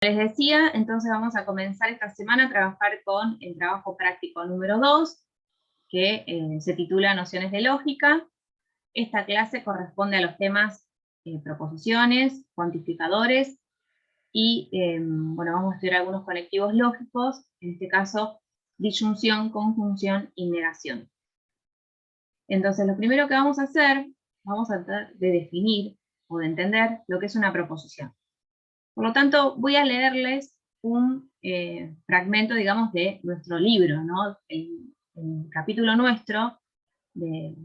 Les decía, entonces vamos a comenzar esta semana a trabajar con el trabajo práctico número 2, que se titula Nociones de Lógica. Esta clase corresponde a los temas proposiciones, cuantificadores, y bueno, vamos a estudiar algunos conectivos lógicos, en este caso disyunción, conjunción y negación. Entonces lo primero que vamos a hacer, vamos a tratar de definir o de entender lo que es una proposición. Por lo tanto, voy a leerles un fragmento, digamos, de nuestro libro, ¿no? El capítulo nuestro, el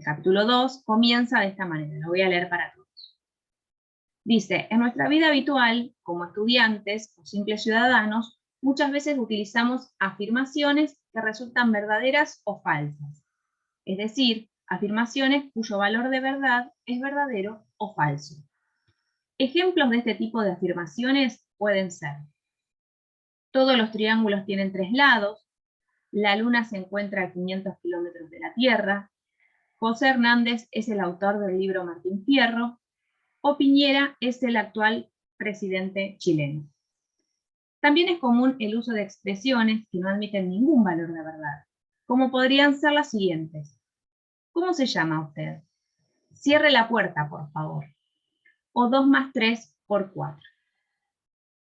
capítulo 2, comienza de esta manera, lo voy a leer para todos. Dice, en nuestra vida habitual, como estudiantes o simples ciudadanos, muchas veces utilizamos afirmaciones que resultan verdaderas o falsas. Es decir, afirmaciones cuyo valor de verdad es verdadero o falso. Ejemplos de este tipo de afirmaciones pueden ser: todos los triángulos tienen 3 lados, la Luna se encuentra a 500 kilómetros de la Tierra, José Hernández es el autor del libro Martín Fierro, o Piñera es el actual presidente chileno. También es común el uso de expresiones que no admiten ningún valor de verdad, como podrían ser las siguientes: ¿cómo se llama usted? Cierre la puerta, por favor. O 2 más 3 por 4.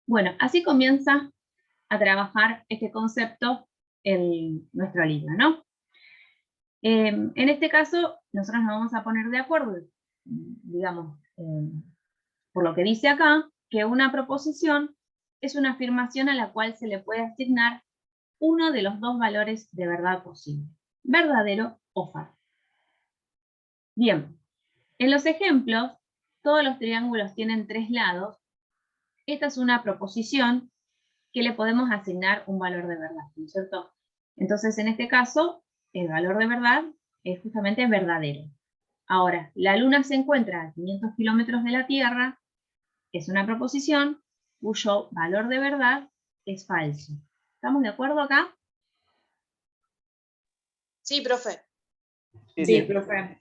Bueno, así comienza a trabajar este concepto en nuestro libro, ¿no? En este caso, nosotros nos vamos a poner de acuerdo, digamos, por lo que dice acá, que una proposición es una afirmación a la cual se le puede asignar uno de los dos valores de verdad posible, verdadero o falso. Bien, en los ejemplos, todos los triángulos tienen 3 lados. Esta es una proposición que le podemos asignar un valor de verdad, ¿no es cierto? Entonces, en este caso, el valor de verdad es justamente verdadero. Ahora, la Luna se encuentra a 500 kilómetros de la Tierra, es una proposición cuyo valor de verdad es falso. ¿Estamos de acuerdo acá? Sí, profe. Sí, profe.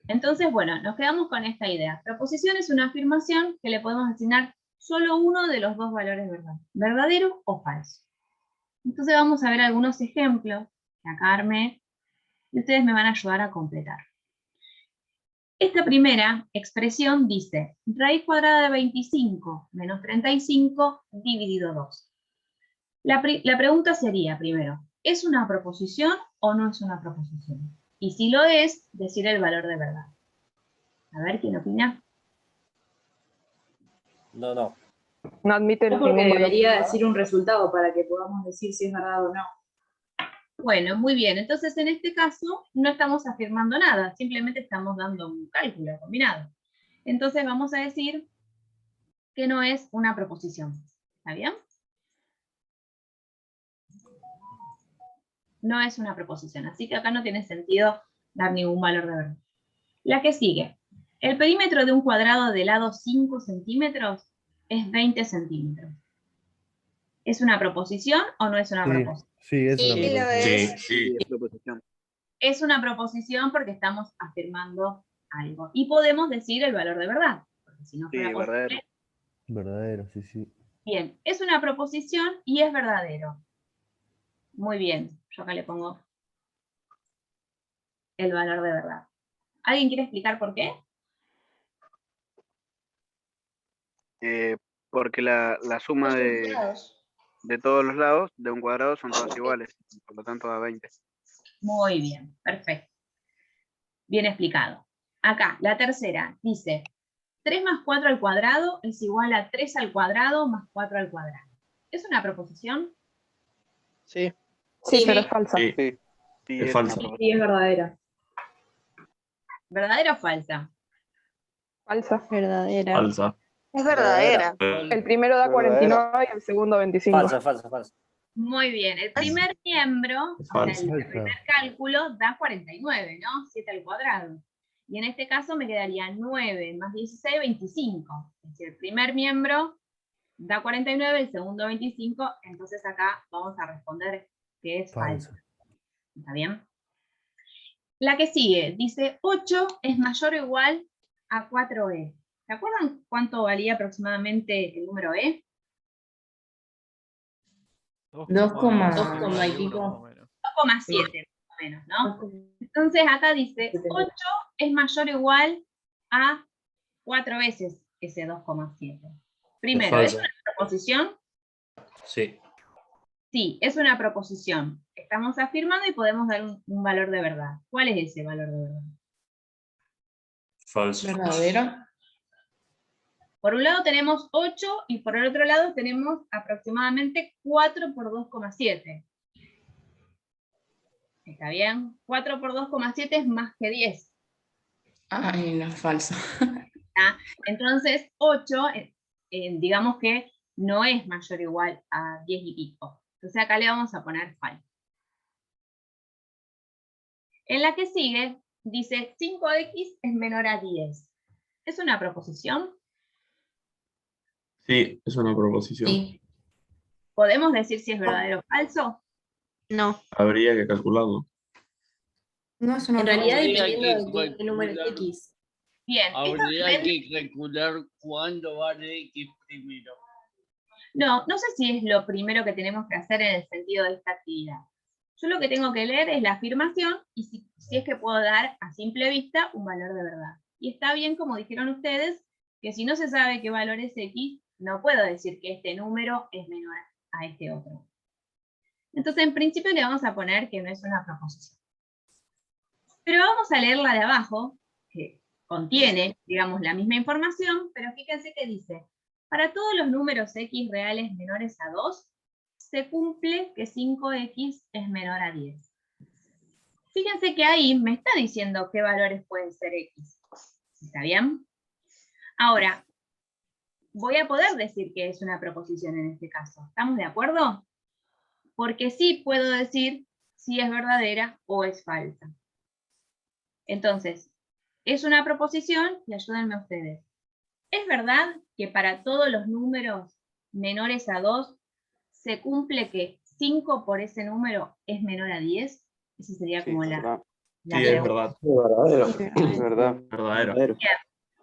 Entonces, bueno, nos quedamos con esta idea. Proposición es una afirmación que le podemos asignar solo uno de los dos valores de verdad, verdadero o falso. Entonces vamos a ver algunos ejemplos que acá armé y ustedes me van a ayudar a completar. Esta primera expresión dice, raíz cuadrada de 25 menos 35 dividido 2. La pregunta sería, primero, ¿es una proposición o no es una proposición? Y si lo es, decir el valor de verdad. A ver, ¿quién opina? No. No admite Yo porque ningún valor. debería decir un resultado para que podamos decir si es verdad o no. Bueno, muy bien. Entonces, en este caso, no estamos afirmando nada, simplemente estamos dando un cálculo combinado. Entonces, vamos a decir que no es una proposición. ¿Está bien? No es una proposición, así que acá no tiene sentido dar ningún valor de verdad. La que sigue. El perímetro de un cuadrado de lado 5 centímetros es 20 centímetros. ¿Es una proposición o no es una proposición? Sí, es Sí, una lo proposición. es. Sí, es proposición. Es una proposición porque estamos afirmando algo. Y podemos decir el valor de verdad, porque si no fuera Sí, posible. verdadero. Verdadero, sí. Bien, es una proposición y es verdadero. Muy bien, yo acá le pongo el valor de verdad. ¿Alguien quiere explicar por qué? Porque la suma Los de lados. todos los lados de un cuadrado son todas iguales, por lo tanto da 20. Muy bien, perfecto. Bien explicado. Acá, la tercera, dice, 3 más 4 al cuadrado es igual a 3 al cuadrado más 4 al cuadrado. ¿Es una proposición? Sí, Sí. pero es falsa. Sí, Sí, es es falso. una proposición. Sí, es verdadera. ¿Verdadera o falsa? Falsa. Verdadera. Falsa. Es verdadera. El primero da Verdadera. 49 y el segundo 25. Falsa. Muy bien. El primer miembro, Es o sea, falsa. el primer cálculo da 49, ¿no? 7 al cuadrado. Y en este caso me quedaría 9 más 16, 25. Es decir, el primer miembro da 49, el segundo 25, entonces acá vamos a responder que es falsa. ¿Está bien? La que sigue, dice 8 es mayor o igual a 4e. ¿Se acuerdan cuánto valía aproximadamente el número e? 2,2 y pico. 2,7 más o menos, ¿no? Entonces acá dice 8 es mayor o igual a 4 veces ese 2,7. Primero, ¿es falso. una proposición? Sí. Sí, es una proposición. Estamos afirmando y podemos dar un valor de verdad. ¿Cuál es ese valor de verdad? Falso. ¿Verdadero? Por un lado tenemos 8 y por el otro lado tenemos aproximadamente 4 por 2,7. ¿Está bien? 4 por 2,7 es más que 10. Ay, no, falso. ¿Tá? Entonces 8, digamos que no es mayor o igual a 10 y pico. Entonces acá le vamos a poner falso. En la que sigue, dice 5x es menor a 10. ¿Es una proposición? Sí, es una proposición. Sí. ¿Podemos decir si es verdadero o falso? No. Habría que calcularlo. No es una En realidad, proposición. dependiendo de qué número es X. Bien, esto Habría depende. que calcular cuándo vale X primero. No sé si es lo primero que tenemos que hacer en el sentido de esta actividad. Yo lo que tengo que leer es la afirmación y si es que puedo dar a simple vista un valor de verdad. Y está bien, como dijeron ustedes, que si no se sabe qué valor es X, no puedo decir que este número es menor a este otro. Entonces, en principio le vamos a poner que no es una proposición. Pero vamos a leer la de abajo, que contiene, digamos, la misma información, pero fíjense que dice, para todos los números X reales menores a 2, se cumple que 5X es menor a 10. Fíjense que ahí me está diciendo qué valores pueden ser X. ¿Está bien? Ahora, voy a poder decir que es una proposición en este caso. ¿Estamos de acuerdo? Porque sí puedo decir si es verdadera o es falsa. Entonces, es una proposición y ayúdenme ustedes. ¿Es verdad que para todos los números menores a 2 se cumple que 5 por ese número es menor a 10? Esa sería como la Sí, es pregunta. verdad. Es verdad. Verdadero.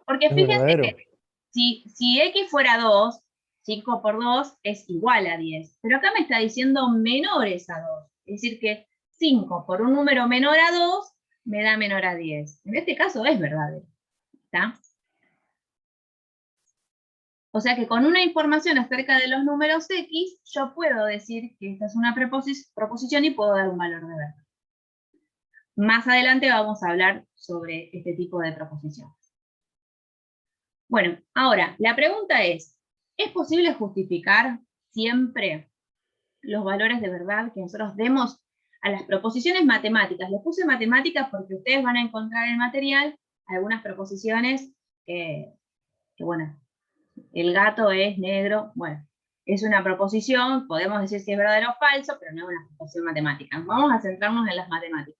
Porque Es fíjense verdadero. que si X fuera 2, 5 por 2 es igual a 10. Pero acá me está diciendo menores a 2. Es decir que 5 por un número menor a 2 me da menor a 10. En este caso es verdadero. ¿Está? O sea que con una información acerca de los números X, yo puedo decir que esta es una proposición y puedo dar un valor de verdad. Más adelante vamos a hablar sobre este tipo de proposiciones. Bueno, ahora, la pregunta ¿es posible justificar siempre los valores de verdad que nosotros demos a las proposiciones matemáticas? Les puse matemáticas porque ustedes van a encontrar en el material algunas proposiciones que bueno, el gato es negro, bueno, es una proposición, podemos decir si es verdadero o falso, pero no es una proposición matemática. Vamos a centrarnos en las matemáticas.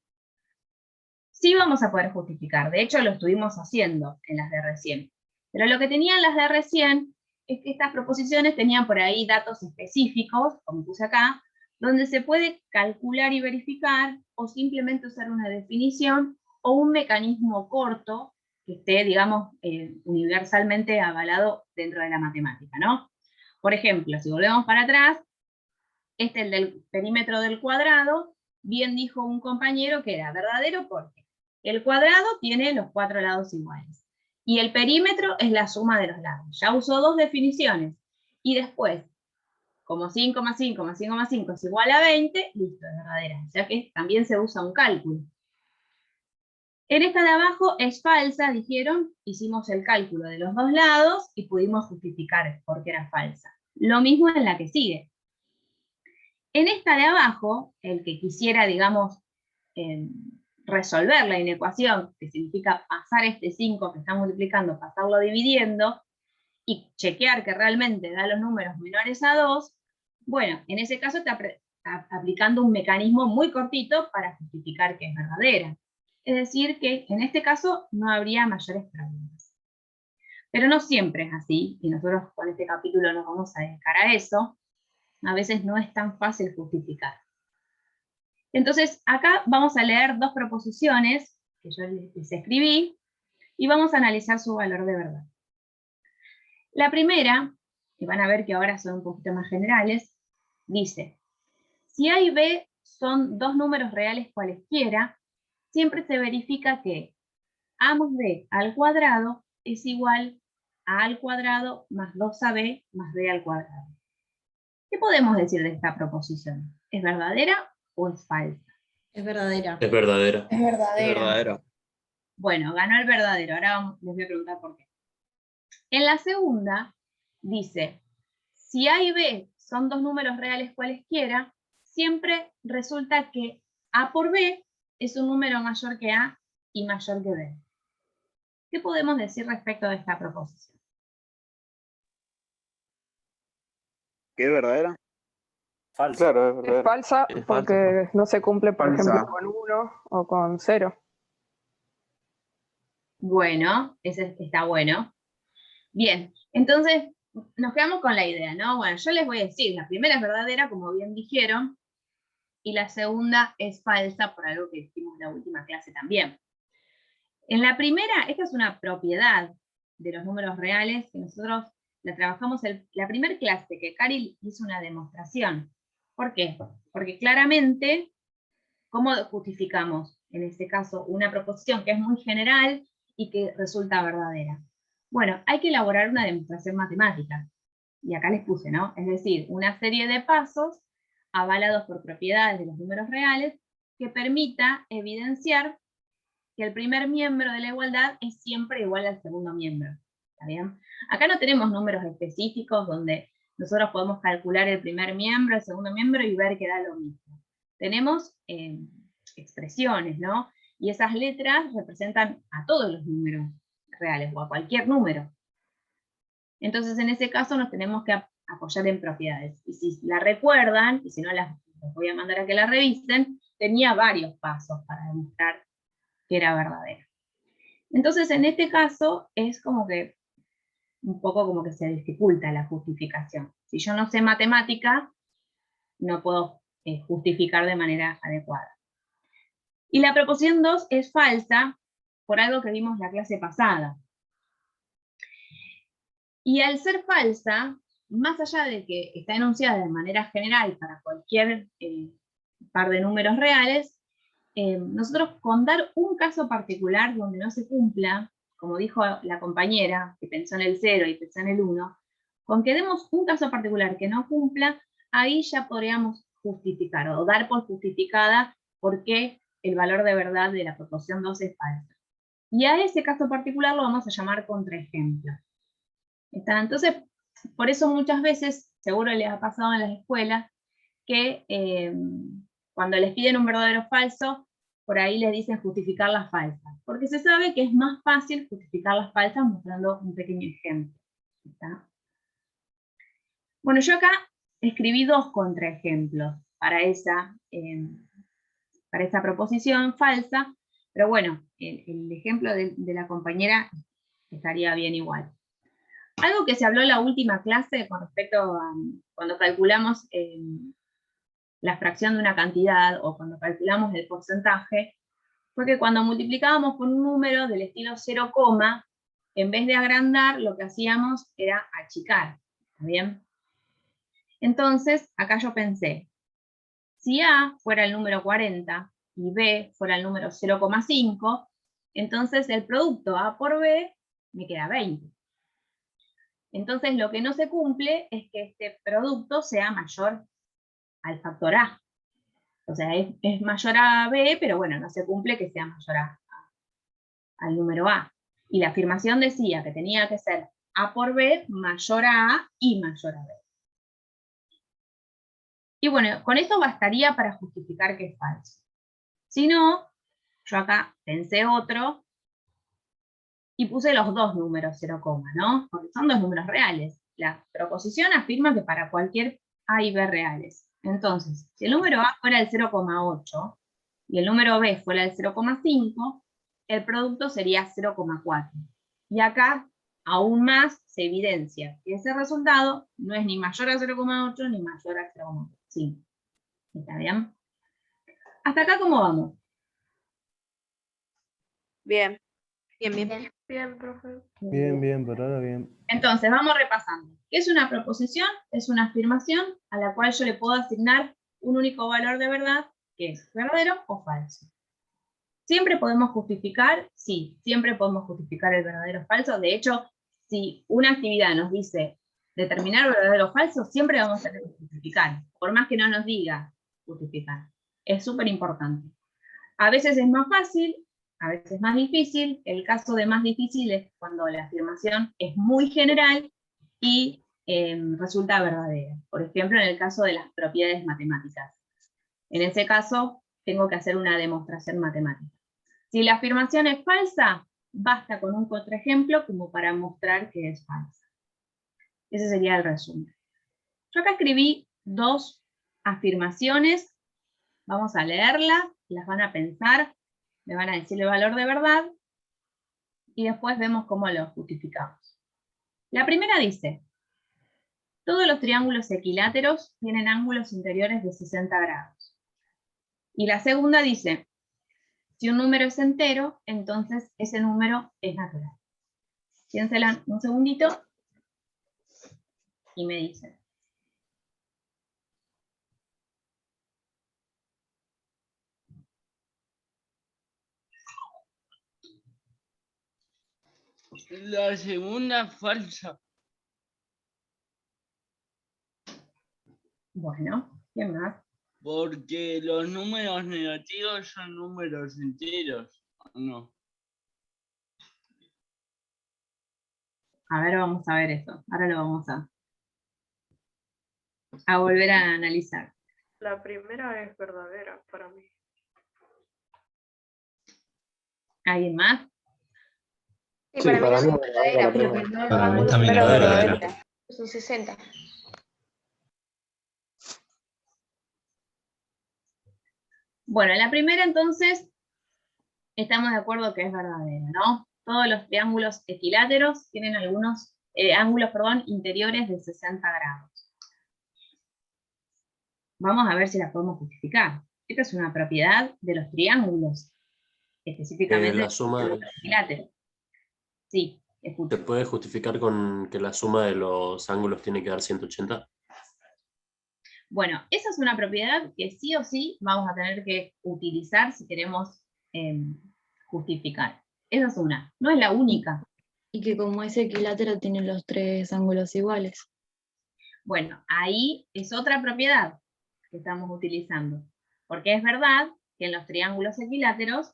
Sí vamos a poder justificar, de hecho lo estuvimos haciendo en las de recién. Pero lo que tenían las de recién es que estas proposiciones tenían por ahí datos específicos, como puse acá, donde se puede calcular y verificar, o simplemente usar una definición, o un mecanismo corto, que esté, digamos, universalmente avalado dentro de la matemática, ¿no? Por ejemplo, si volvemos para atrás, el del perímetro del cuadrado, bien dijo un compañero que era verdadero porque el cuadrado tiene los 4 lados iguales, y el perímetro es la suma de los lados. Ya usó 2 definiciones, y después, como 5 más 5 más 5 más 5 es igual a 20, listo, es verdadera, o sea que también se usa un cálculo. En esta de abajo es falsa, dijeron, hicimos el cálculo de los 2 lados y pudimos justificar por qué era falsa. Lo mismo en la que sigue. En esta de abajo, el que quisiera, digamos, resolver la inecuación, que significa pasar este 5 que está multiplicando, pasarlo dividiendo, y chequear que realmente da los números menores a 2, bueno, en ese caso está aplicando un mecanismo muy cortito para justificar que es verdadera. Es decir, que en este caso no habría mayores problemas. Pero no siempre es así, y nosotros con este capítulo nos vamos a dedicar a eso. A veces no es tan fácil justificar. Entonces, acá vamos a leer 2 proposiciones que yo les escribí, y vamos a analizar su valor de verdad. La primera, que van a ver que ahora son un poquito más generales, dice, Si A y B son dos números reales cualesquiera, siempre se verifica que A más B al cuadrado es igual a al cuadrado más 2AB más B al cuadrado. ¿Qué podemos decir de esta proposición? ¿Es verdadera o es falsa? Es verdadera. Es verdadera. Es Es verdadera. verdadero. Bueno, ganó el verdadero. Ahora les voy a preguntar por qué. En la segunda dice, si A y B son dos números reales cualesquiera, siempre resulta que A por B es un número mayor que A y mayor que B. ¿Qué podemos decir respecto de esta proposición? ¿Qué es verdadera? Falsa. Claro, es Es verdadera. falsa Es porque no se cumple, por Falsa. ejemplo, con 1 o con 0. Bueno, ese está bueno. Bien, entonces nos quedamos con la idea, ¿no? Bueno, yo les voy a decir, la primera es verdadera, como bien dijeron, y la segunda es falsa, por algo que dijimos en la última clase también. En la primera, esta es una propiedad de los números reales, que nosotros la trabajamos la primera clase, que Cari hizo una demostración. ¿Por qué? Porque claramente, ¿cómo justificamos, en este caso, una proposición que es muy general y que resulta verdadera? Bueno, hay que elaborar una demostración matemática. Y acá les puse, ¿no? Es decir, una serie de pasos avalados por propiedades de los números reales que permita evidenciar que el primer miembro de la igualdad es siempre igual al segundo miembro. ¿Está bien? Acá no tenemos números específicos donde nosotros podemos calcular el primer miembro, el segundo miembro y ver que da lo mismo. Tenemos expresiones, ¿no? Y esas letras representan a todos los números reales o a cualquier número. Entonces, en ese caso nos tenemos que apoyar en propiedades. Y si la recuerdan, y si no les voy a mandar a que la revisen, tenía varios pasos para demostrar que era verdadera. Entonces, en este caso, es como que un poco como que se dificulta la justificación. Si yo no sé matemática, no puedo justificar de manera adecuada. Y la proposición 2 es falsa por algo que vimos la clase pasada. Y al ser falsa, más allá de que está enunciada de manera general para cualquier par de números reales, nosotros con dar un caso particular donde no se cumpla, como dijo la compañera, que pensó en el 0 y pensó en el 1, con que demos un caso particular que no cumpla, ahí ya podríamos justificar o dar por justificada por qué el valor de verdad de la proposición 2 es falsa. Y a ese caso particular lo vamos a llamar contraejemplo. ¿Está? Entonces, por eso muchas veces, seguro les ha pasado en las escuelas, que cuando les piden un verdadero o falso, por ahí les dicen justificar las falsas, porque se sabe que es más fácil justificar las falsas mostrando un pequeño ejemplo. ¿Está? Bueno, yo acá escribí dos contraejemplos para esa proposición falsa, pero bueno, el ejemplo de la compañera estaría bien igual. Algo que se habló en la última clase con respecto a cuando calculamos la fracción de una cantidad o cuando calculamos el porcentaje, fue que cuando multiplicábamos por un número del estilo 0, en vez de agrandar, lo que hacíamos era achicar. ¿Está bien? Entonces, acá yo pensé, si A fuera el número 40 y B fuera el número 0,5, entonces el producto A por B me queda 20. Entonces lo que no se cumple es que este producto sea mayor al factor A. O sea, es mayor a B, pero bueno, no se cumple que sea mayor al número A. Y la afirmación decía que tenía que ser A por B mayor a y mayor a B. Y bueno, con esto bastaría para justificar que es falso. Si no, yo acá pensé otro y puse los dos números 0, ¿no? Porque son dos números reales. La proposición afirma que para cualquier A y B reales. Entonces, si el número A fuera el 0,8 y el número B fuera el 0,5, el producto sería 0,4. Y acá, aún más, se evidencia que ese resultado no es ni mayor a 0,8 ni mayor a 0,5. ¿Está bien? ¿Hasta acá cómo vamos? Bien. Bien. Bien, profe. Bien, por ahora bien. Entonces, vamos repasando. ¿Qué es una proposición? Es una afirmación a la cual yo le puedo asignar un único valor de verdad, que es verdadero o falso. ¿Siempre podemos justificar? Sí, siempre podemos justificar el verdadero o falso. De hecho, si una actividad nos dice determinar verdadero o falso, siempre vamos a tener que justificar, por más que no nos diga justificar. Es súper importante. A veces es más fácil, a veces más difícil. El caso de más difícil es cuando la afirmación es muy general y resulta verdadera. Por ejemplo, en el caso de las propiedades matemáticas. En ese caso, tengo que hacer una demostración matemática. Si la afirmación es falsa, basta con un contraejemplo como para mostrar que es falsa. Ese sería el resumen. Yo acá escribí 2 afirmaciones. Vamos a leerlas, las van a pensar, me van a decir el valor de verdad, y después vemos cómo lo justificamos. La primera dice: todos los triángulos equiláteros tienen ángulos interiores de 60 grados. Y la segunda dice: si un número es entero, entonces ese número es natural. Piénsela un segundito y me dicen. La segunda falsa. Bueno, ¿quién más? Porque los números negativos son números enteros, ¿o no? A ver, vamos a ver eso. Ahora lo vamos a volver a analizar. La primera es verdadera para mí. ¿Alguien más? Sí, Sí, para mí para no mí es verdadera, es porque verdadera. no Para mí ángulos también enteros es de verdadera. 90. Son 60. Bueno, la primera entonces, estamos de acuerdo que es verdadera, ¿no? Todos los triángulos equiláteros tienen algunos ángulos, interiores de 60 grados. Vamos a ver si la podemos justificar. Esta es una propiedad de los triángulos, específicamente La de los suma triángulos equiláteros. Sí, se escucho. puede justificar con que la suma de los ángulos tiene que dar 180. Bueno, esa es una propiedad que sí o sí vamos a tener que utilizar si queremos justificar. Esa es una, no es la única. Y que como es equilátero tiene los 3 ángulos iguales. Bueno, ahí es otra propiedad que estamos utilizando. Porque es verdad que en los triángulos equiláteros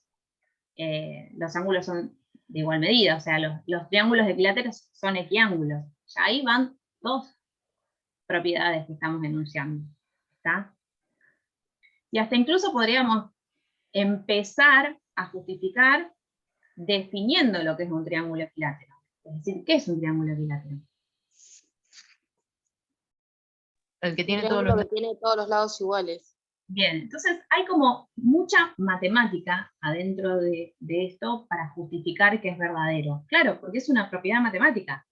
los ángulos son de igual medida, o sea, los triángulos equiláteros son equiángulos. Ya ahí van 2 propiedades que estamos enunciando. ¿Está? Y hasta incluso podríamos empezar a justificar definiendo lo que es un triángulo equilátero. Es decir, ¿qué es un triángulo equilátero? El que tiene Triángulo que tiene todos los lados iguales. Bien, entonces hay como mucha matemática adentro de esto para justificar que es verdadero. Claro, porque es una propiedad matemática.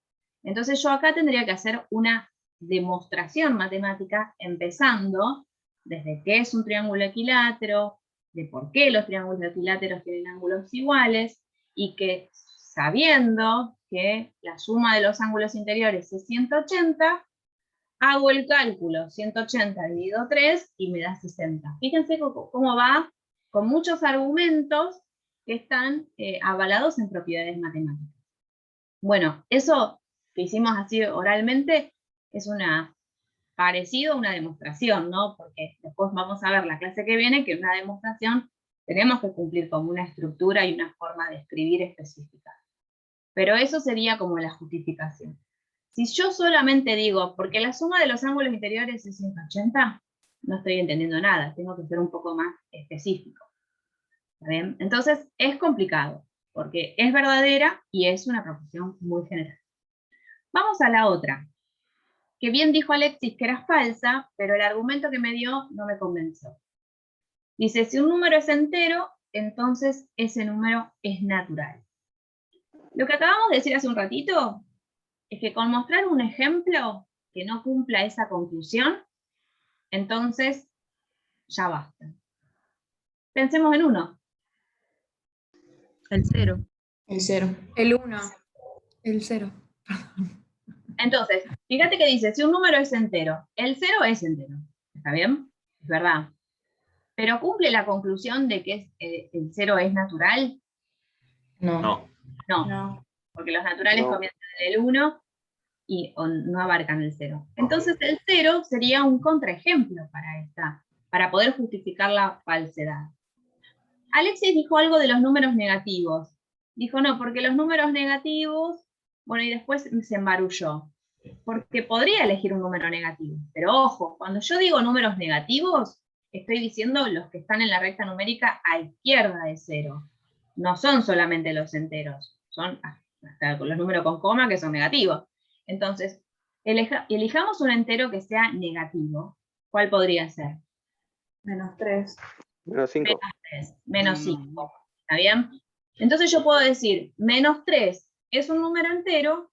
Entonces yo acá tendría que hacer una demostración matemática empezando desde qué es un triángulo equilátero, de por qué los triángulos equiláteros tienen ángulos iguales, y que sabiendo que la suma de los ángulos interiores es 180, hago el cálculo, 180 dividido 3 y me da 60. Fíjense cómo va con muchos argumentos que están avalados en propiedades matemáticas. Bueno, eso que hicimos así oralmente es parecido a una demostración, ¿no? Porque después vamos a ver la clase que viene que en una demostración tenemos que cumplir con una estructura y una forma de escribir específica. Pero eso sería como la justificación. Si yo solamente digo, porque la suma de los ángulos interiores es 180, no estoy entendiendo nada, tengo que ser un poco más específico. ¿Está bien? Entonces es complicado, porque es verdadera y es una proposición muy general. Vamos a la otra, que bien dijo Alexis que era falsa, pero el argumento que me dio no me convenció. Dice, si un número es entero, entonces ese número es natural. Lo que acabamos de decir hace un ratito es que con mostrar un ejemplo que no cumpla esa conclusión, entonces ya basta. Pensemos en uno. El 0. El 0. El 1. El 0. Entonces, fíjate que dice, si un número es entero, el 0 es entero. ¿Está bien? Es verdad. Pero ¿cumple la conclusión de que el 0 es natural? No. No. No, porque los naturales No. comienzan en el 1 y no abarcan el 0. Entonces el 0 sería un contraejemplo para poder justificar la falsedad. Alexis dijo algo de los números negativos. Dijo, no, porque los números negativos, bueno, y después se embarulló. Porque podría elegir un número negativo. Pero ojo, cuando yo digo números negativos, estoy diciendo los que están en la recta numérica a izquierda de 0. No son solamente los enteros, son hasta los números con coma que son negativos. Entonces, elijamos un entero que sea negativo. ¿Cuál podría ser? -3. Menos 5. Menos 5. ¿Está bien? Entonces yo puedo decir, menos 3 es un número entero,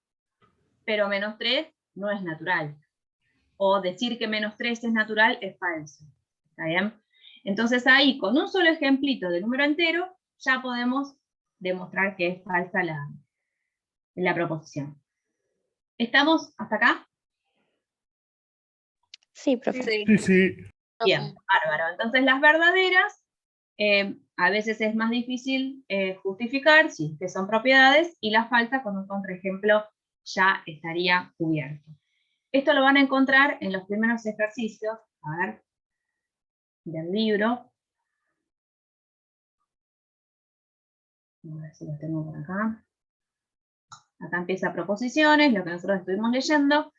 pero menos 3 no es natural. O decir que menos 3 es natural es falso. ¿Está bien? Entonces ahí, con un solo ejemplito de número entero, ya podemos demostrar que es falsa la proposición. ¿Estamos hasta acá? Sí, profe. Sí, sí. Bien, bárbaro. Entonces las verdaderas, a veces es más difícil justificar si es que son propiedades, y la falsa con un contraejemplo ya estaría cubierto. Esto lo van a encontrar en los primeros ejercicios, a ver, del libro. A ver si los tengo por acá. Acá empieza proposiciones, lo que nosotros estuvimos leyendo.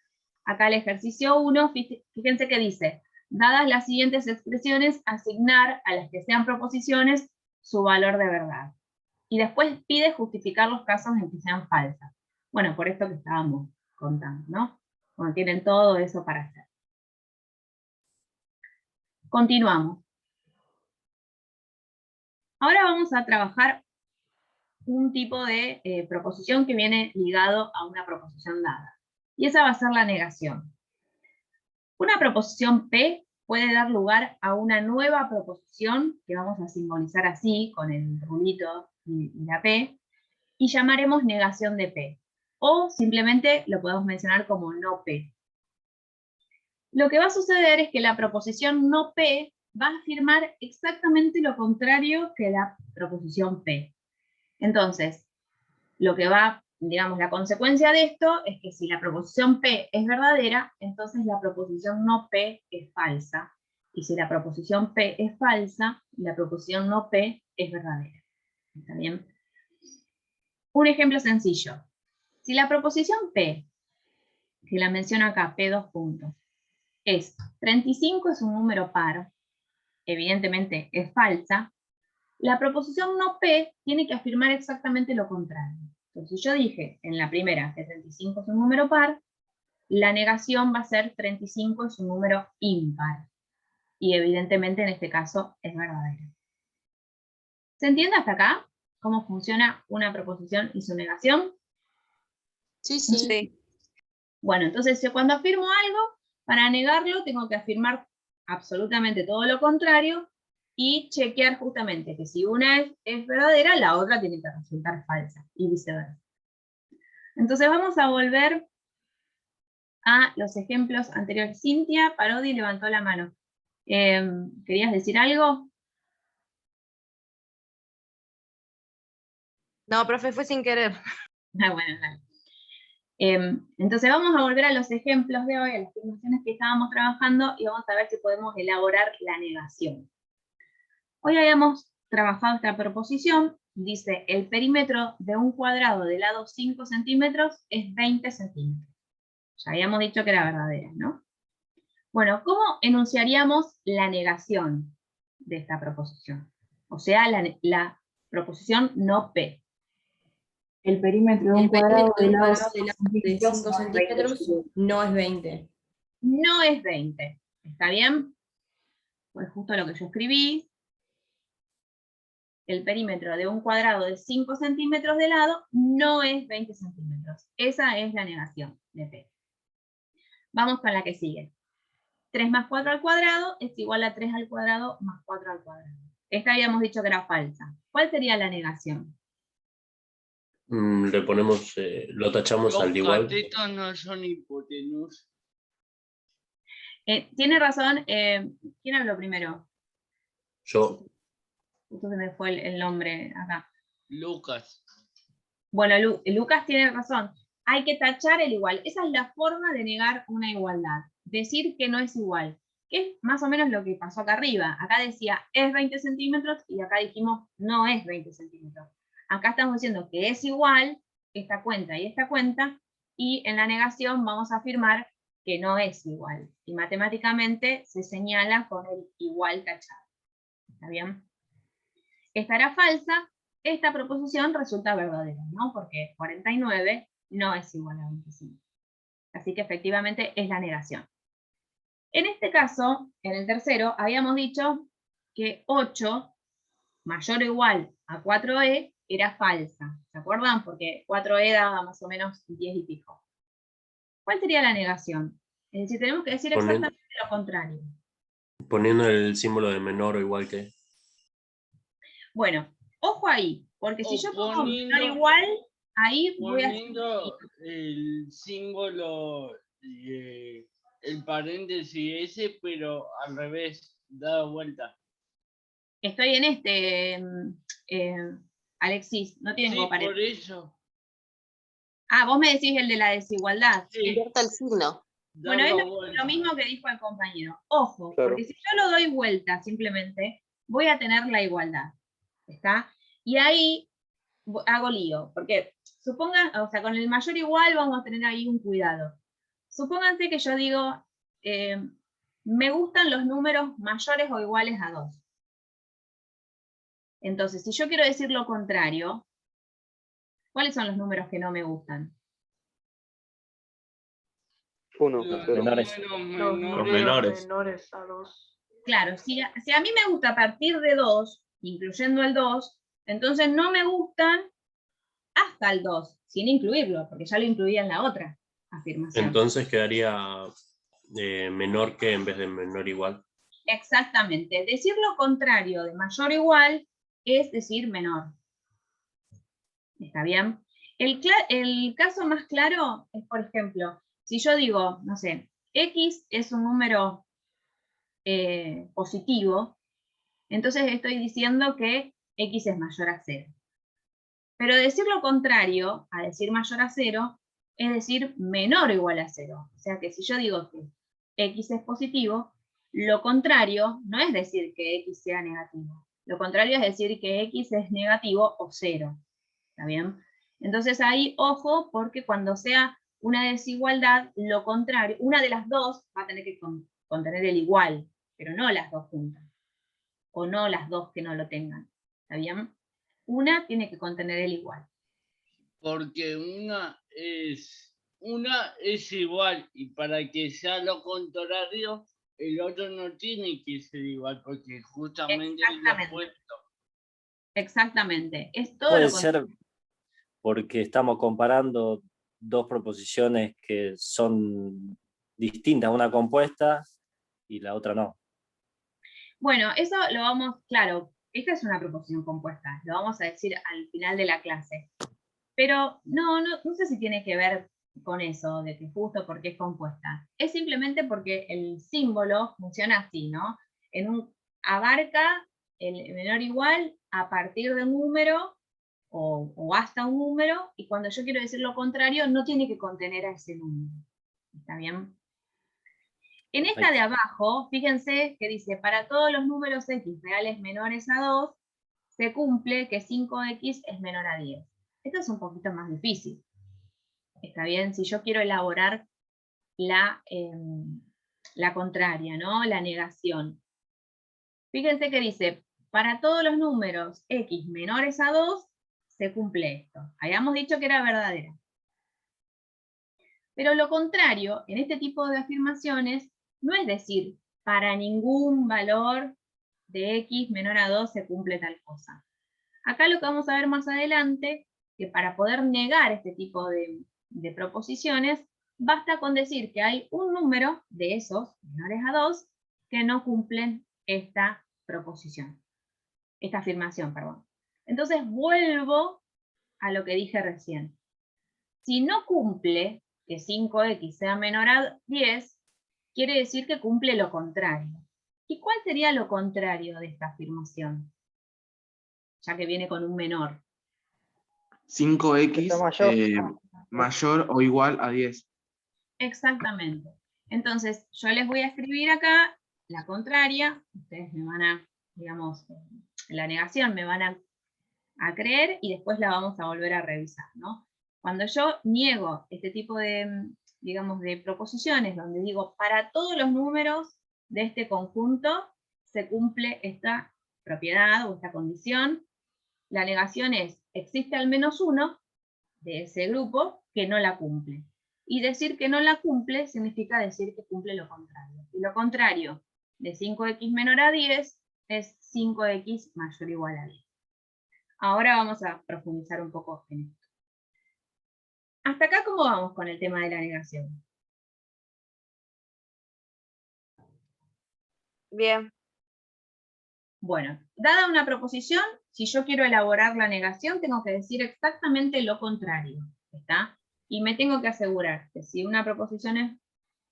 Acá el ejercicio 1, fíjense que dice, dadas las siguientes expresiones, asignar a las que sean proposiciones su valor de verdad. Y después pide justificar los casos en que sean falsas. Bueno, por esto que estábamos contando, ¿no? Bueno, tienen todo eso para hacer. Continuamos. Ahora vamos a trabajar un tipo de proposición que viene ligado a una proposición dada. Y esa va a ser la negación. Una proposición P puede dar lugar a una nueva proposición, que vamos a simbolizar así, con el rulito y la P, y llamaremos negación de P. O simplemente lo podemos mencionar como no P. Lo que va a suceder es que la proposición no P va a afirmar exactamente lo contrario que la proposición P. Entonces, lo que va, digamos, la consecuencia de esto es que si la proposición P es verdadera, entonces la proposición no P es falsa. Y si la proposición P es falsa, la proposición no P es verdadera. ¿Está bien? Un ejemplo sencillo. Si la proposición P, que la menciono acá, P dos puntos, es 35 es un número par, evidentemente es falsa, la proposición no P tiene que afirmar exactamente lo contrario. Entonces, si yo dije en la primera que 35 es un número par, la negación va a ser 35 es un número impar. Y evidentemente en este caso es verdadero. ¿Se entiende hasta acá cómo funciona una proposición y su negación? Sí, sí. Bueno, entonces yo cuando afirmo algo, para negarlo tengo que afirmar absolutamente todo lo contrario y chequear justamente que si una es verdadera, la otra tiene que resultar falsa y viceversa. Entonces vamos a volver a los ejemplos anteriores. Cintia Parodi levantó la mano. ¿Querías decir algo? No, profe, fue sin querer. Ah, bueno, dale. Entonces vamos a volver a los ejemplos de hoy, a las afirmaciones que estábamos trabajando, y vamos a ver si podemos elaborar la negación. Hoy habíamos trabajado esta proposición, dice, el perímetro de un cuadrado de lado 5 centímetros es 20 centímetros. Ya habíamos dicho que era verdadera, ¿no? Bueno, ¿cómo enunciaríamos la negación de esta proposición? O sea, la proposición no P. El perímetro de un cuadrado de lado de 5 centímetros no es 20. No es 20. ¿Está bien? Pues justo lo que yo escribí. El perímetro de un cuadrado de 5 centímetros de lado no es 20 centímetros. Esa es la negación de P. Vamos con la que sigue. 3 más 4 al cuadrado es igual a 3 al cuadrado más 4 al cuadrado. Esta habíamos dicho que era falsa. ¿Cuál sería la negación? Le ponemos, lo tachamos Los al igual. catetos no son hipotenusa. Tiene razón, ¿quién habló primero? Yo, Justo se me fue el nombre acá. Lucas. Bueno, Lucas tiene razón. Hay que tachar el igual. Esa es la forma de negar una igualdad. Decir que no es igual. Que es más o menos lo que pasó acá arriba. Acá decía es 20 centímetros y acá dijimos no es 20 centímetros. Acá estamos diciendo que es igual esta cuenta y esta cuenta, y en la negación vamos a afirmar que no es igual. Y matemáticamente se señala con el igual tachado. ¿Está bien? Estará falsa. Esta proposición resulta verdadera, ¿no? Porque 49 no es igual a 25. Así que efectivamente es la negación. En este caso, en el tercero, habíamos dicho que 8 mayor o igual a 4e era falsa. ¿Se acuerdan? Porque 4e daba más o menos 10 y pico. ¿Cuál sería la negación? Es decir, tenemos que decir exactamente lo contrario. poniendo el símbolo de menor o igual que. Bueno, ojo ahí, porque si yo pongo menor o Poniendo- igual, ahí voy a... Poniendo el símbolo, el paréntesis ese, pero al revés, dado vuelta. Estoy en Alexis, no tienen Sí, como por paréntesis. eso. Ah, vos me decís el de la desigualdad. Sí, Invierta el signo. Bueno, es darlo lo vuelta. mismo que dijo el compañero. Ojo, Claro. porque si yo lo doy vuelta simplemente, voy a tener la igualdad. ¿Está? Y ahí hago lío, porque supongan, o sea, con el mayor igual vamos a tener ahí un cuidado. Supónganse que yo digo, me gustan los números mayores o iguales a 2. Entonces, si yo quiero decir lo contrario, ¿cuáles son los números que no me gustan? 1, Los 0. Menores. números Los menores. menores a 2. Claro, si a mí me gusta a partir de 2, incluyendo el 2, entonces no me gustan hasta el 2, sin incluirlo, porque ya lo incluía en la otra afirmación. Entonces quedaría menor que en vez de menor igual. Exactamente. Decir lo contrario de mayor o igual es decir menor. ¿Está bien? El caso más claro es, por ejemplo, si yo digo, no sé, X es un número positivo, entonces estoy diciendo que X es mayor a 0. Pero decir lo contrario a decir mayor a 0 es decir menor o igual a 0. O sea que si yo digo que X es positivo, lo contrario no es decir que X sea negativo. Lo contrario es decir que X es negativo o 0. ¿Está bien? Entonces ahí, ojo, porque cuando sea una desigualdad, lo contrario, una de las dos va a tener que contener el igual, pero no las dos juntas. O no las dos que no lo tengan. ¿Está bien? Una tiene que contener el igual. Porque una es igual, y para que sea lo contrario, el otro no tiene que ser igual, porque justamente es lo Exactamente. opuesto. Exactamente. Es todo Puede lo contrario. ser porque estamos comparando dos proposiciones que son distintas, una compuesta y la otra no. Bueno, eso lo vamos, claro, esta es una proposición compuesta, lo vamos a decir al final de la clase. Pero no sé si tiene que ver con eso, de que justo porque es compuesta. Es simplemente porque el símbolo funciona así, ¿no? Abarca el menor igual a partir de un número o hasta un número, y cuando yo quiero decir lo contrario, no tiene que contener a ese número. ¿Está bien? En esta de abajo, fíjense que dice, para todos los números x reales menores a 2, se cumple que 5x es menor a 10. Esto es un poquito más difícil. ¿Está bien? Si yo quiero elaborar la contraria, ¿no? La negación. Fíjense que dice, para todos los números x menores a 2, se cumple esto. Habíamos dicho que era verdadera. Pero lo contrario, en este tipo de afirmaciones, no es decir, para ningún valor de x menor a 2 se cumple tal cosa. Acá lo que vamos a ver más adelante, que para poder negar este tipo de proposiciones, basta con decir que hay un número de esos menores a 2 que no cumplen esta proposición, esta afirmación, perdón. Entonces vuelvo a lo que dije recién. Si no cumple que 5x sea menor a 10, quiere decir que cumple lo contrario. ¿Y cuál sería lo contrario de esta afirmación? Ya que viene con un menor. 5x mayor o igual a 10. Exactamente. Entonces, yo les voy a escribir acá la contraria, ustedes me van a, digamos, la negación me van a creer y después la vamos a volver a revisar, ¿no? Cuando yo niego este tipo de, digamos, de proposiciones, donde digo, para todos los números de este conjunto se cumple esta propiedad o esta condición, la negación es, existe al menos uno de ese grupo que no la cumple. Y decir que no la cumple significa decir que cumple lo contrario. Y lo contrario de 5x menor a 10 es 5x mayor o igual a 10. Ahora vamos a profundizar un poco en esto. ¿Hasta acá cómo vamos con el tema de la negación? Bien. Bueno, dada una proposición, si yo quiero elaborar la negación, tengo que decir exactamente lo contrario, ¿está? Y me tengo que asegurar que si una proposición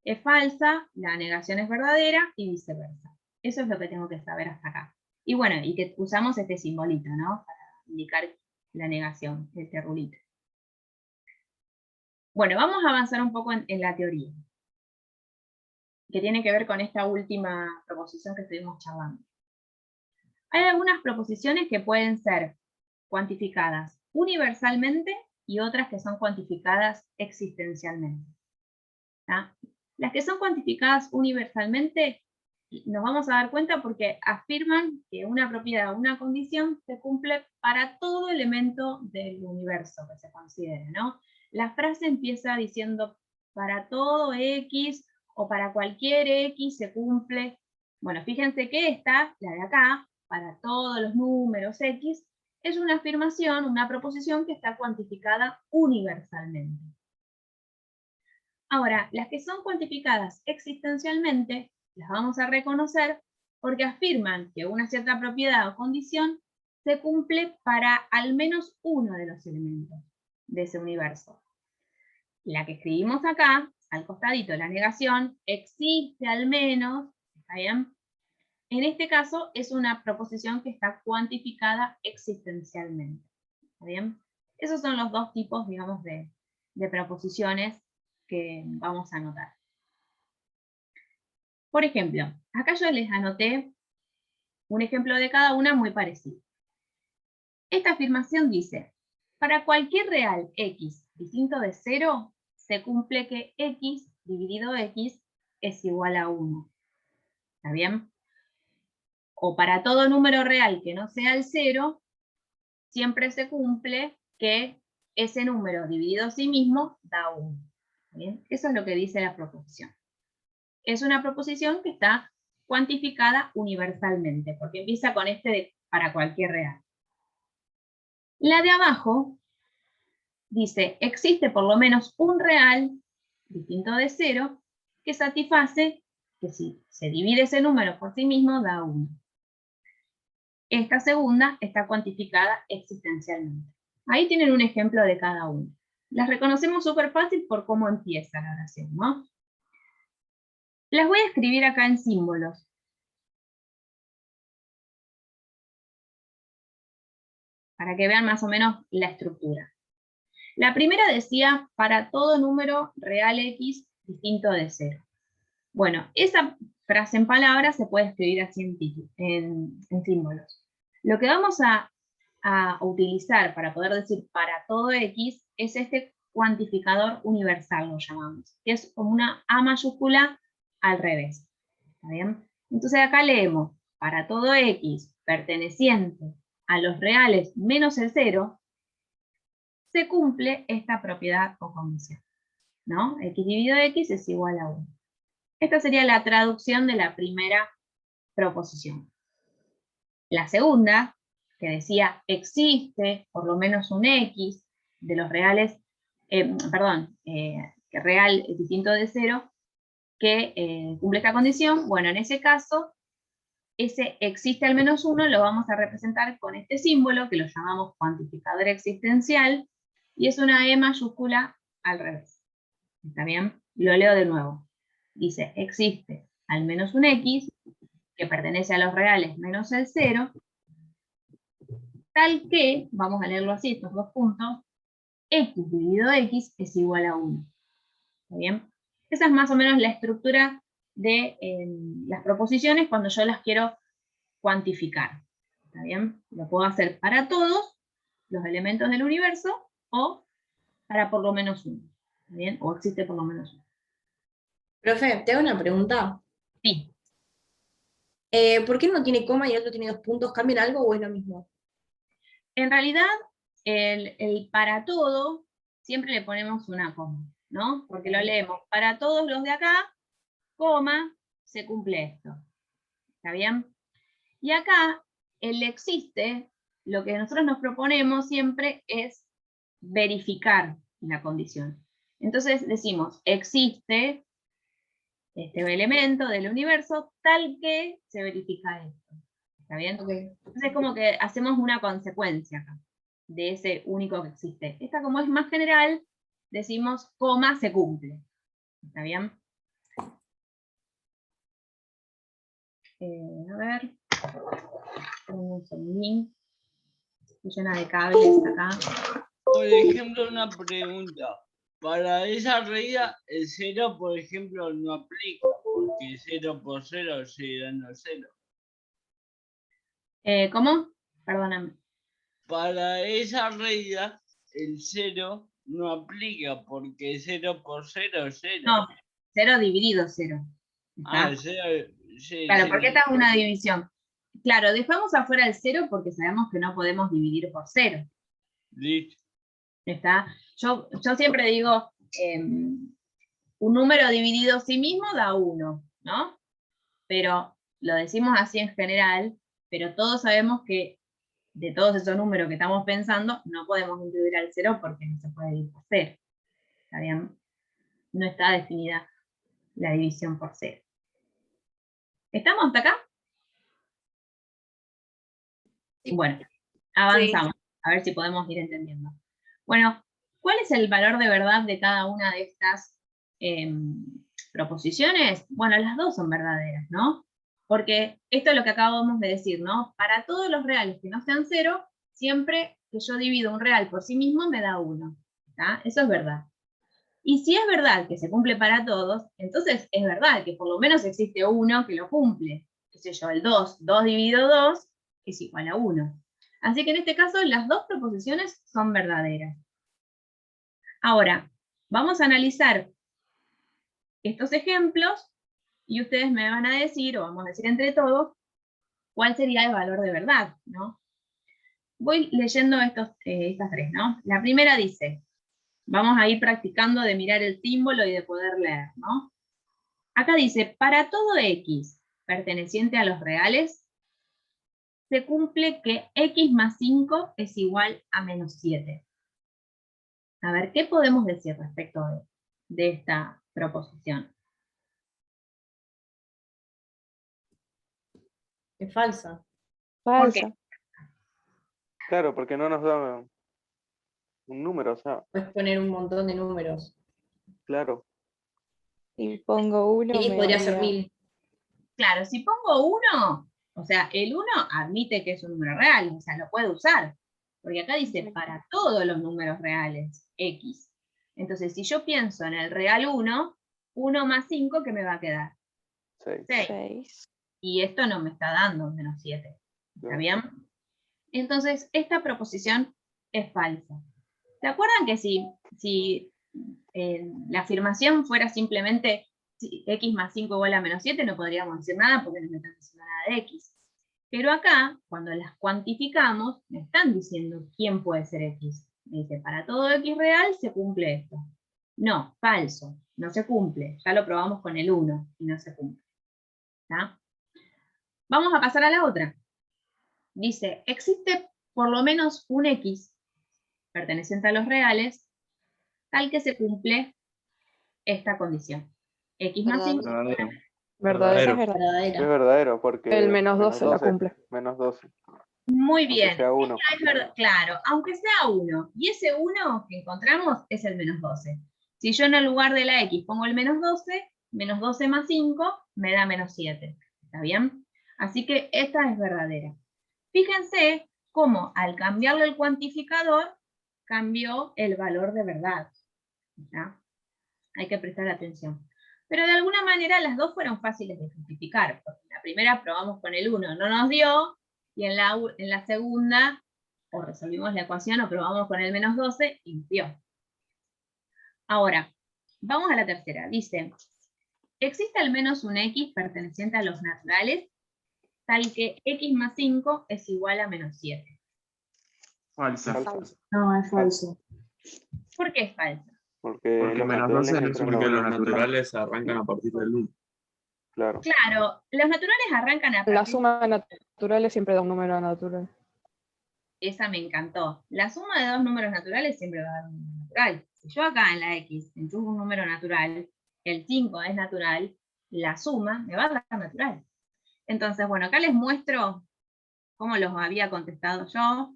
es falsa, la negación es verdadera y viceversa. Eso es lo que tengo que saber hasta acá. Y bueno, y que usamos este simbolito, ¿no? Para indicar la negación, este rulito. Bueno, vamos a avanzar un poco en la teoría, que tiene que ver con esta última proposición que estuvimos charlando. Hay algunas proposiciones que pueden ser cuantificadas universalmente y otras que son cuantificadas existencialmente. ¿Tá? Las que son cuantificadas universalmente nos vamos a dar cuenta porque afirman que una propiedad o una condición se cumple para todo elemento del universo que se considere, ¿no? La frase empieza diciendo para todo X o para cualquier X se cumple. Bueno, fíjense que esta, la de acá, para todos los números X, es una afirmación, una proposición que está cuantificada universalmente. Ahora, las que son cuantificadas existencialmente, las vamos a reconocer porque afirman que una cierta propiedad o condición se cumple para al menos uno de los elementos de ese universo. La que escribimos acá, al costadito, la negación, existe al menos, ¿está bien? En este caso es una proposición que está cuantificada existencialmente, ¿está bien? Esos son los dos tipos, digamos, de proposiciones que vamos a anotar. Por ejemplo, acá yo les anoté un ejemplo de cada una muy parecido. Esta afirmación dice, para cualquier real x distinto de 0, se cumple que x dividido x es igual a 1. ¿Está bien? O para todo número real que no sea el 0, siempre se cumple que ese número dividido a sí mismo da 1. ¿Bien? Eso es lo que dice la proposición. Es una proposición que está cuantificada universalmente, porque empieza con este de para cualquier real. La de abajo dice, existe por lo menos un real distinto de 0 que satisface que si se divide ese número por sí mismo da 1. Esta segunda está cuantificada existencialmente. Ahí tienen un ejemplo de cada uno. Las reconocemos súper fácil por cómo empieza la oración, ¿no? Las voy a escribir acá en símbolos. Para que vean más o menos la estructura. La primera decía, para todo número real X distinto de 0. Bueno, esa frase en palabras se puede escribir así en símbolos. Lo que vamos a utilizar para poder decir para todo X es este cuantificador universal, lo llamamos, que es como una A mayúscula al revés. ¿Está bien? Entonces acá leemos, para todo X perteneciente a los reales menos el 0, se cumple esta propiedad o condición, ¿no? X dividido X es igual a 1. Esta sería la traducción de la primera proposición. La segunda, que decía existe por lo menos un X de los reales, que real es distinto de 0, que cumple esta condición, bueno, en ese caso, ese existe al menos uno lo vamos a representar con este símbolo, que lo llamamos cuantificador existencial, y es una E mayúscula al revés. ¿Está bien? Lo leo de nuevo. Dice, existe al menos un x, que pertenece a los reales menos el 0, tal que, vamos a leerlo así, estos dos puntos, x dividido x es igual a 1. ¿Está bien? Esa es más o menos la estructura de las proposiciones cuando yo las quiero cuantificar. ¿Está bien? Lo puedo hacer para todos los elementos del universo o para por lo menos uno. ¿Está bien? O existe por lo menos uno. Profe, te hago una pregunta. Sí. ¿Por qué no tiene coma y el otro tiene 2 puntos? ¿Cambian algo o es lo mismo? En realidad, el para todo, siempre le ponemos una coma, ¿no? Porque lo leemos para todos los de acá, coma, se cumple esto. ¿Está bien? Y acá, el existe, lo que nosotros nos proponemos siempre es verificar la condición. Entonces decimos, existe este elemento del universo tal que se verifica esto. ¿Está bien? Okay. Entonces es como que hacemos una consecuencia acá, de ese único que existe. Esta, como es más general, decimos, coma, se cumple. ¿Está bien? A ver. Un segundín. Estoy llena de cables acá. Por ejemplo, una pregunta. Para esa regla, el 0, por ejemplo, no aplica, porque 0 por 0 sigue dando 0. ¿Cómo? Perdóname. Para esa regla, el 0 no aplica, porque 0 por 0 es 0. No, 0 dividido 0. Ah, 0, sí. Claro, sí, porque esta es una división. Claro, dejamos afuera el 0 porque sabemos que no podemos dividir por 0. Listo. ¿Está? Yo siempre digo, un número dividido a sí mismo da 1, ¿no? Pero lo decimos así en general, pero todos sabemos que de todos esos números que estamos pensando, no podemos incluir al 0 porque no se puede dividir por 0. ¿Está bien? No está definida la división por 0. ¿Estamos hasta acá? Bueno, avanzamos. Sí. A ver si podemos ir entendiendo. Bueno, ¿cuál es el valor de verdad de cada una de estas proposiciones? Bueno, las dos son verdaderas, ¿no? Porque esto es lo que acabamos de decir, ¿no? Para todos los reales que no sean 0, siempre que yo divido un real por sí mismo me da 1. ¿Está? Eso es verdad. Y si es verdad que se cumple para todos, entonces es verdad que por lo menos existe uno que lo cumple. ¿Qué sé yo? El 2. 2 dividido 2 es igual a 1. Así que en este caso las dos proposiciones son verdaderas. Ahora, vamos a analizar estos ejemplos y ustedes me van a decir, o vamos a decir entre todos, cuál sería el valor de verdad, ¿no? Voy leyendo estas tres, ¿no? La primera dice, vamos a ir practicando de mirar el símbolo y de poder leer, ¿no? Acá dice, para todo x perteneciente a los reales, se cumple que x más 5 es igual a menos 7. A ver, ¿qué podemos decir respecto de esta proposición? Es falsa. Falsa. Claro, porque no nos da un número, o sea. Puedes poner un montón de números. Claro. Si pongo 1, Y podría ser 1000. Claro, si pongo 1, o sea, el 1 admite que es un número real, o sea, lo puede usar. Porque acá dice para todos los números reales, x. Entonces, si yo pienso en el real 1, 1 más 5, ¿qué me va a quedar? 6. Y esto no me está dando menos 7. ¿Está bien? Entonces, esta proposición es falsa. ¿Se acuerdan que si la afirmación fuera simplemente x más 5 igual a menos 7, no podríamos decir nada porque no me están diciendo nada de x? Pero acá, cuando las cuantificamos, me están diciendo quién puede ser x. Me dice, para todo x real se cumple esto. No, falso, no se cumple. Ya lo probamos con el 1 y no se cumple. ¿Está? Vamos a pasar a la otra. Dice, existe por lo menos un x perteneciente a los reales, tal que se cumple esta condición. X más 5. Verdadero. Es verdadero, porque el menos 12 la cumple. Menos 12. Muy bien. Aunque sea 1. Claro, aunque sea 1. Y ese 1 que encontramos es el menos 12. Si yo en el lugar de la x pongo el menos 12, menos 12 más 5 me da menos 7. ¿Está bien? Así que esta es verdadera. Fíjense cómo al cambiarle el cuantificador, cambió el valor de verdad. ¿Está? Hay que prestar atención. Pero de alguna manera las dos fueron fáciles de justificar. Porque en la primera probamos con el 1, no nos dio, y en la segunda, o resolvimos la ecuación o probamos con el menos 12, y nos dio. Ahora, vamos a la tercera. Dice, existe al menos un x perteneciente a los naturales, tal que x más 5 es igual a menos 7. Falsa. No, es falso. ¿Por qué es falsa? Porque Porque los menos naturales 12 no es entran igual Porque que los los naturales. naturales arrancan a partir del 1. Claro. Claro, los naturales arrancan a La partir... suma de naturales siempre da un número natural. Esa me encantó. La suma de dos números naturales siempre va a dar un número natural. Si yo acá en la X enchufo un número natural, el 5 es natural, la suma me va a dar natural. Entonces, bueno, acá les muestro cómo los había contestado yo.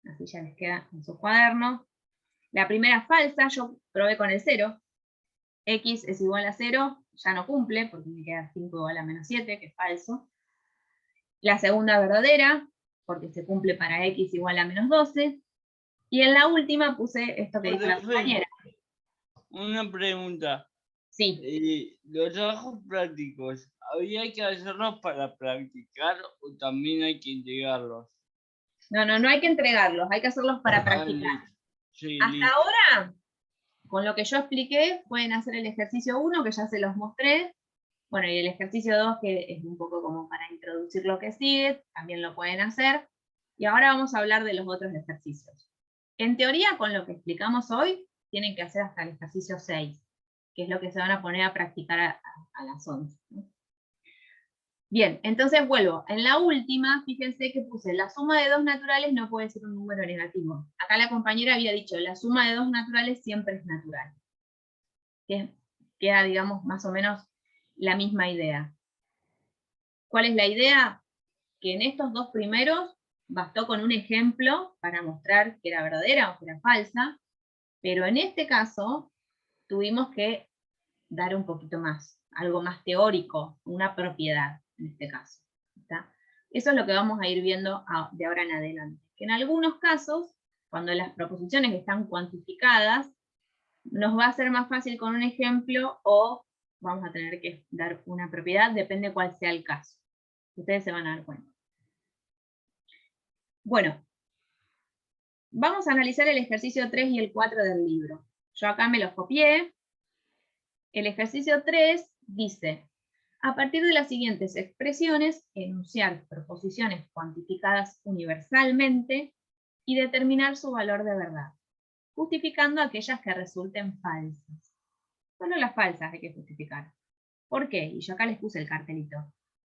Así ya les queda en sus cuadernos. La primera falsa, yo probé con el 0. X es igual a 0, ya no cumple, porque me queda 5 igual a menos 7, que es falso. La segunda verdadera, porque se cumple para X igual a menos 12. Y en la última puse esto que dice la compañera. Una pregunta. Sí. Los trabajos prácticos, ¿había que hacerlos para practicar o también hay que entregarlos? No hay que entregarlos, hay que hacerlos para practicar. Sí, Hasta listo. ahora, con lo que yo expliqué, pueden hacer el ejercicio 1, que ya se los mostré. Bueno, y el ejercicio 2, que es un poco como para introducir lo que sigue, también lo pueden hacer. Y ahora vamos a hablar de los otros ejercicios. En teoría, con lo que explicamos hoy, tienen que hacer hasta el ejercicio 6, que es lo que se van a poner a practicar a las 11. ¿No? Bien, entonces vuelvo. En la última, fíjense que puse la suma de dos naturales no puede ser un número negativo. Acá la compañera había dicho, la suma de dos naturales siempre es natural. Que queda, digamos, más o menos la misma idea. ¿Cuál es la idea? Que en estos dos primeros bastó con un ejemplo para mostrar que era verdadera o que era falsa, pero en este caso tuvimos que dar un poquito más, algo más teórico, una propiedad en este caso. ¿Está? Eso es lo que vamos a ir viendo de ahora en adelante. Que en algunos casos, cuando las proposiciones están cuantificadas, nos va a ser más fácil con un ejemplo o vamos a tener que dar una propiedad, depende cuál sea el caso. Ustedes se van a dar cuenta. Bueno, vamos a analizar el ejercicio 3 y el 4 del libro. Yo acá me los copié. El ejercicio 3 dice, a partir de las siguientes expresiones, enunciar proposiciones cuantificadas universalmente y determinar su valor de verdad, justificando aquellas que resulten falsas. Solo las falsas hay que justificar. ¿Por qué? Y yo acá les puse el cartelito.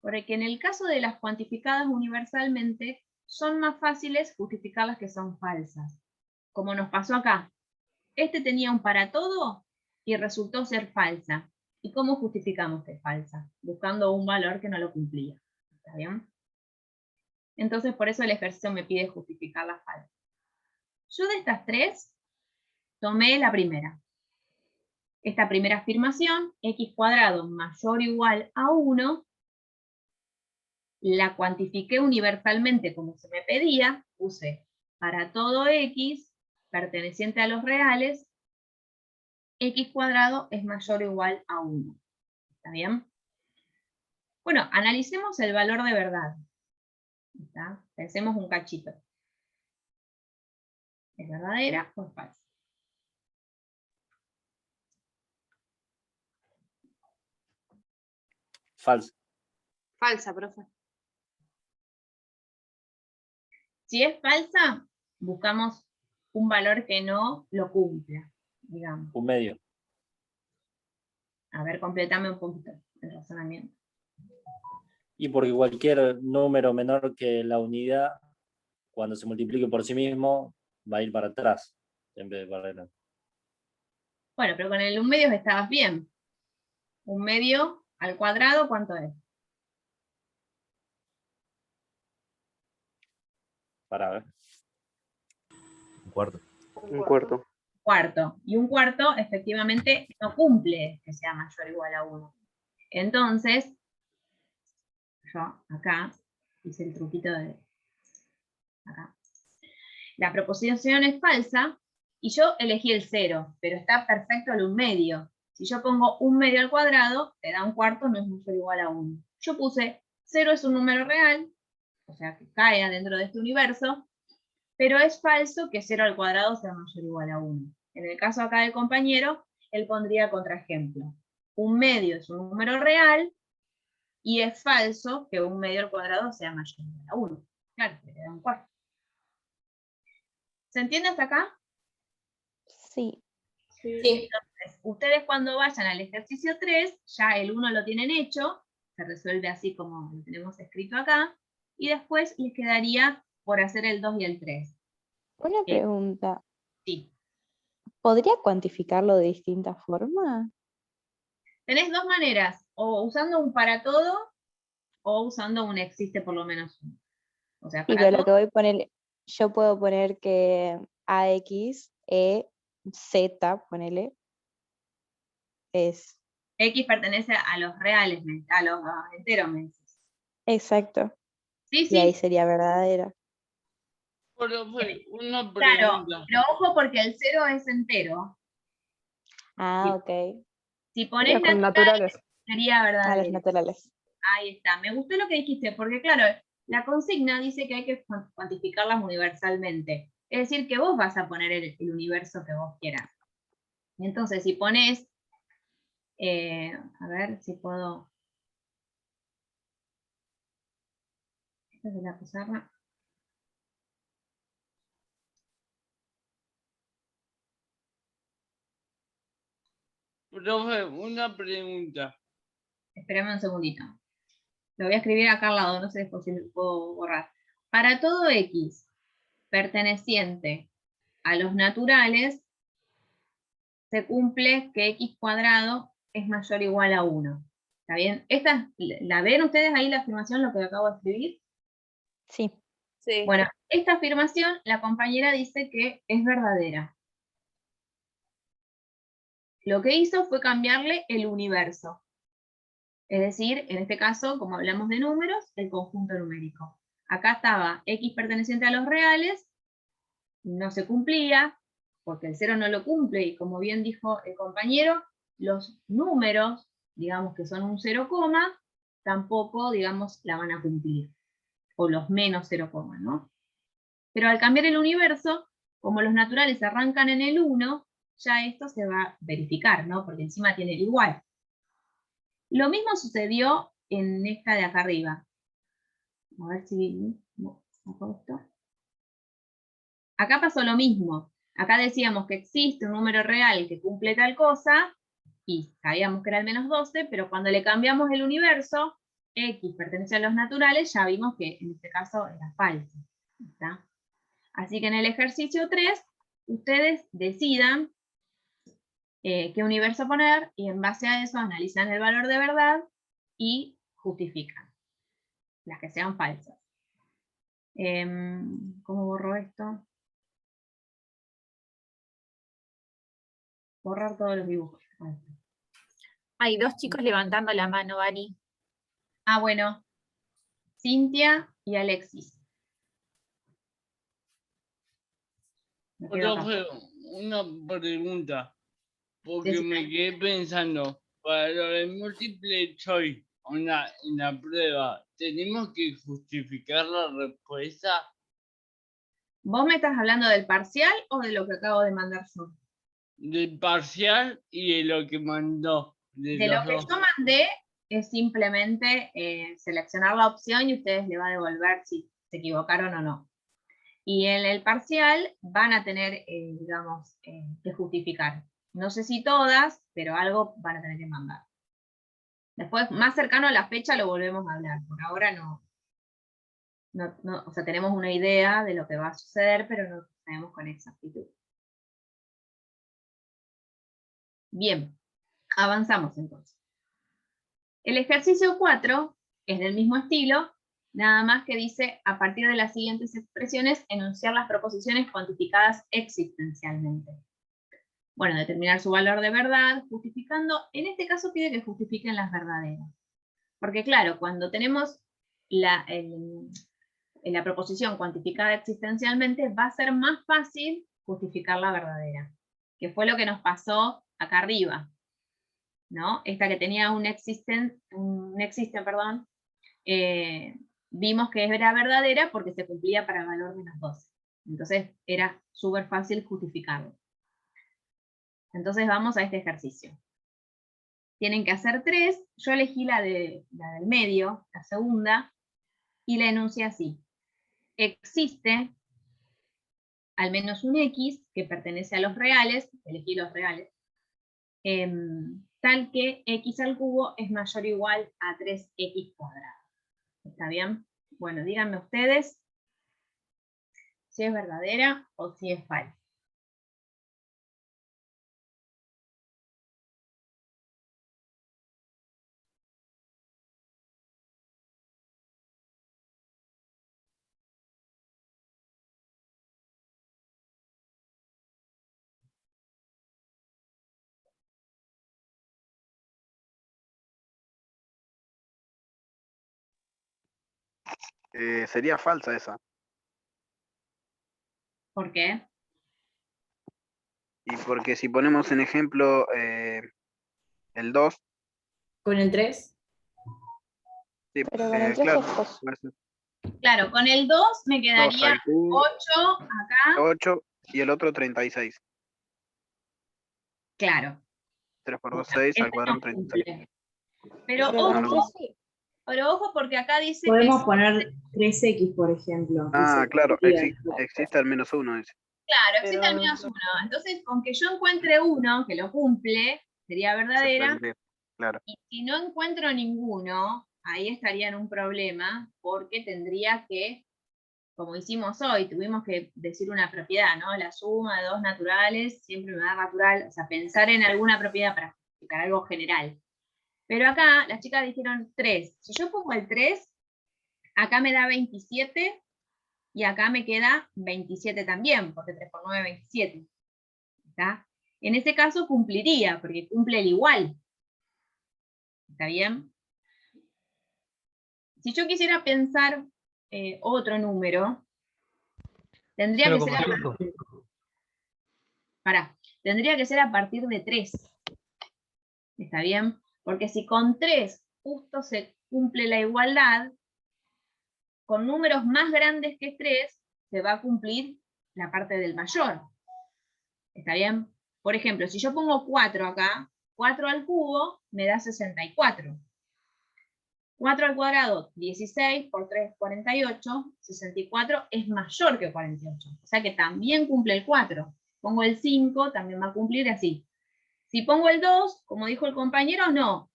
Porque en el caso de las cuantificadas universalmente, son más fáciles justificar las que son falsas. Como nos pasó acá. Este tenía un para todo y resultó ser falsa. ¿Y cómo justificamos que es falsa? Buscando un valor que no lo cumplía. ¿Está bien? Entonces por eso el ejercicio me pide justificar la falsa. Yo de estas tres, tomé la primera. Esta primera afirmación, x² mayor o igual a 1, la cuantifiqué universalmente como se me pedía, puse para todo x perteneciente a los reales, x² es mayor o igual a 1. ¿Está bien? Bueno, analicemos el valor de verdad. ¿Está? Pensemos un cachito. ¿Es verdadera o es falsa? Falsa. Falsa, profe. Si es falsa, buscamos un valor que no lo cumpla, digamos. Un medio. A ver, completame un poquito el razonamiento. Y porque cualquier número menor que la unidad, cuando se multiplique por sí mismo, va a ir para atrás, en vez de para adelante. Bueno, pero con el 1 medio estabas bien. 1 medio al cuadrado, ¿cuánto es? Para ver. Un cuarto. Un cuarto. cuarto. Y un cuarto efectivamente no cumple que sea mayor o igual a 1. Entonces, yo acá hice el truquito de acá. La proposición es falsa y yo elegí el 0, pero está perfecto el 1/2. Si yo pongo 1/2 al cuadrado, te da un cuarto, no es mayor o igual a 1. Yo puse 0 es un número real, o sea que cae dentro de este universo, pero es falso que 0 al cuadrado sea mayor o igual a 1. En el caso acá del compañero, él pondría contraejemplo. 1/2 es un número real, y es falso que 1/2 al cuadrado sea mayor o igual a 1. Claro, le da un cuarto. ¿Se entiende hasta acá? Sí. Sí. Entonces, ustedes cuando vayan al ejercicio 3, ya el 1 lo tienen hecho, se resuelve así como lo tenemos escrito acá, y después les quedaría por hacer el 2 y el 3. Una pregunta. Sí. ¿Podría cuantificarlo de distintas formas? Tenés dos maneras, o usando un para todo, o usando un existe por lo menos uno. O sea, Y para lo que todo, voy a poner, yo puedo poner que AX, Z, ponele, es. X pertenece a los reales, a los enteros mensos. Exacto. Sí, Y ahí sí. sería verdadera. Profe, una Claro, pregunta. pero ojo porque el 0 es entero. Ah, ok. Si pones Con naturales. sería A las verdadero. naturales. Ahí está. Me gustó lo que dijiste, porque claro, la consigna dice que hay que cuantificarlas universalmente. Es decir, que vos vas a poner el universo que vos quieras. Y entonces, si pones, a ver si puedo. Esta es de la pizarra. Profe, una pregunta. Espérame un segundito. Lo voy a escribir acá al lado, no sé después si lo puedo borrar. Para todo X perteneciente a los naturales, se cumple que X cuadrado es mayor o igual a 1. ¿Está bien? ¿La ven ustedes ahí la afirmación, lo que acabo de escribir? Sí. Sí. Bueno, esta afirmación la compañera dice que es verdadera. Lo que hizo fue cambiarle el universo. Es decir, en este caso, como hablamos de números, el conjunto numérico. Acá estaba X perteneciente a los reales, no se cumplía, porque el 0 no lo cumple, y como bien dijo el compañero, los números, digamos que son un 0, tampoco, digamos, la van a cumplir. O los menos 0, ¿no? Pero al cambiar el universo, como los naturales arrancan en el 1, ya esto se va a verificar, ¿no? Porque encima tiene el igual. Lo mismo sucedió en esta de acá arriba. A ver si saco esto. Acá pasó lo mismo. Acá decíamos que existe un número real que cumple tal cosa, y sabíamos que era el menos 12, pero cuando le cambiamos el universo, X pertenece a los naturales, ya vimos que en este caso era falso. ¿Está? Así que en el ejercicio 3, ustedes decidan qué universo poner, y en base a eso analizan el valor de verdad y justifican las que sean falsas. ¿Cómo borro esto? Borrar todos los dibujos. Hay dos chicos levantando la mano, Ari. Ah, bueno. Cintia y Alexis. Me quedo acá. Profe, una pregunta. Porque Decime. me quedé pensando, para lo de múltiple choice en la prueba, ¿tenemos que justificar la respuesta? ¿Vos me estás hablando del parcial o de lo que acabo de mandar yo? Del parcial y de lo que mandó. De lo que yo mandé es simplemente seleccionar la opción y ustedes le va a devolver si se equivocaron o no. Y en el parcial van a tener, digamos, que justificar. No sé si todas, pero algo van a tener que mandar. Después, más cercano a la fecha, lo volvemos a hablar. Por ahora no, o sea, tenemos una idea de lo que va a suceder, pero no sabemos con exactitud. Bien, avanzamos entonces. El ejercicio 4 es del mismo estilo, nada más que dice, a partir de las siguientes expresiones, enunciar las proposiciones cuantificadas existencialmente. Bueno, determinar su valor de verdad, justificando, en este caso pide que justifiquen las verdaderas. Porque claro, cuando tenemos la proposición cuantificada existencialmente, va a ser más fácil justificar la verdadera, que fue lo que nos pasó acá arriba, ¿no? Esta que tenía un existen, perdón, vimos que era verdadera porque se cumplía para el valor de los 12. Entonces era súper fácil justificarlo. Entonces vamos a este ejercicio. Tienen que hacer 3, yo elegí la del medio, la segunda, y la enuncié así. Existe al menos un x que pertenece a los reales, elegí los reales, tal que x al cubo es mayor o igual a 3x cuadrado. ¿Está bien? Bueno, díganme ustedes si es verdadera o si es falsa. Sería falsa esa. ¿Por qué? Y porque si ponemos en ejemplo el 2. ¿Con el 3? Sí, Pero con el 3 claro. es cos. Claro, con el 2 me 2 quedaría al cubo, 8 acá. 8 y el otro 36. Claro. 3 por 2, 6, al Este cuadrado no 36. cumple. Pero Pero con el ojo, 3 sí. porque acá dice Podemos que... poner 3x, por ejemplo. Ah, claro, existe al menos uno. Dice. Claro, existe Pero- al menos 1. Entonces, con que yo encuentre uno que lo cumple, sería Se verdadera. tendría, claro. Y si no encuentro ninguno, ahí estaría en un problema, porque tendría que, como hicimos hoy, tuvimos que decir una propiedad, ¿no? La suma de dos naturales siempre me da natural, o sea, pensar en alguna propiedad para justificar algo general. Pero acá las chicas dijeron 3. Si yo pongo el 3, acá me da 27 y acá me queda 27 también, porque 3 por 9 es 27. ¿Está? En ese caso cumpliría, porque cumple el igual. ¿Está bien? Si yo quisiera pensar otro número, tendría que ser tendría que ser a partir de 3. ¿Está bien? Porque si con 3 justo se cumple la igualdad, con números más grandes que 3 se va a cumplir la parte del mayor. ¿Está bien? Por ejemplo, si yo pongo 4 acá, 4 al cubo me da 64. 4 al cuadrado, 16, por 3, 48, 64 es mayor que 48. O sea que también cumple el 4. Pongo el 5, también va a cumplir así. Si pongo el 2, como dijo el compañero, no.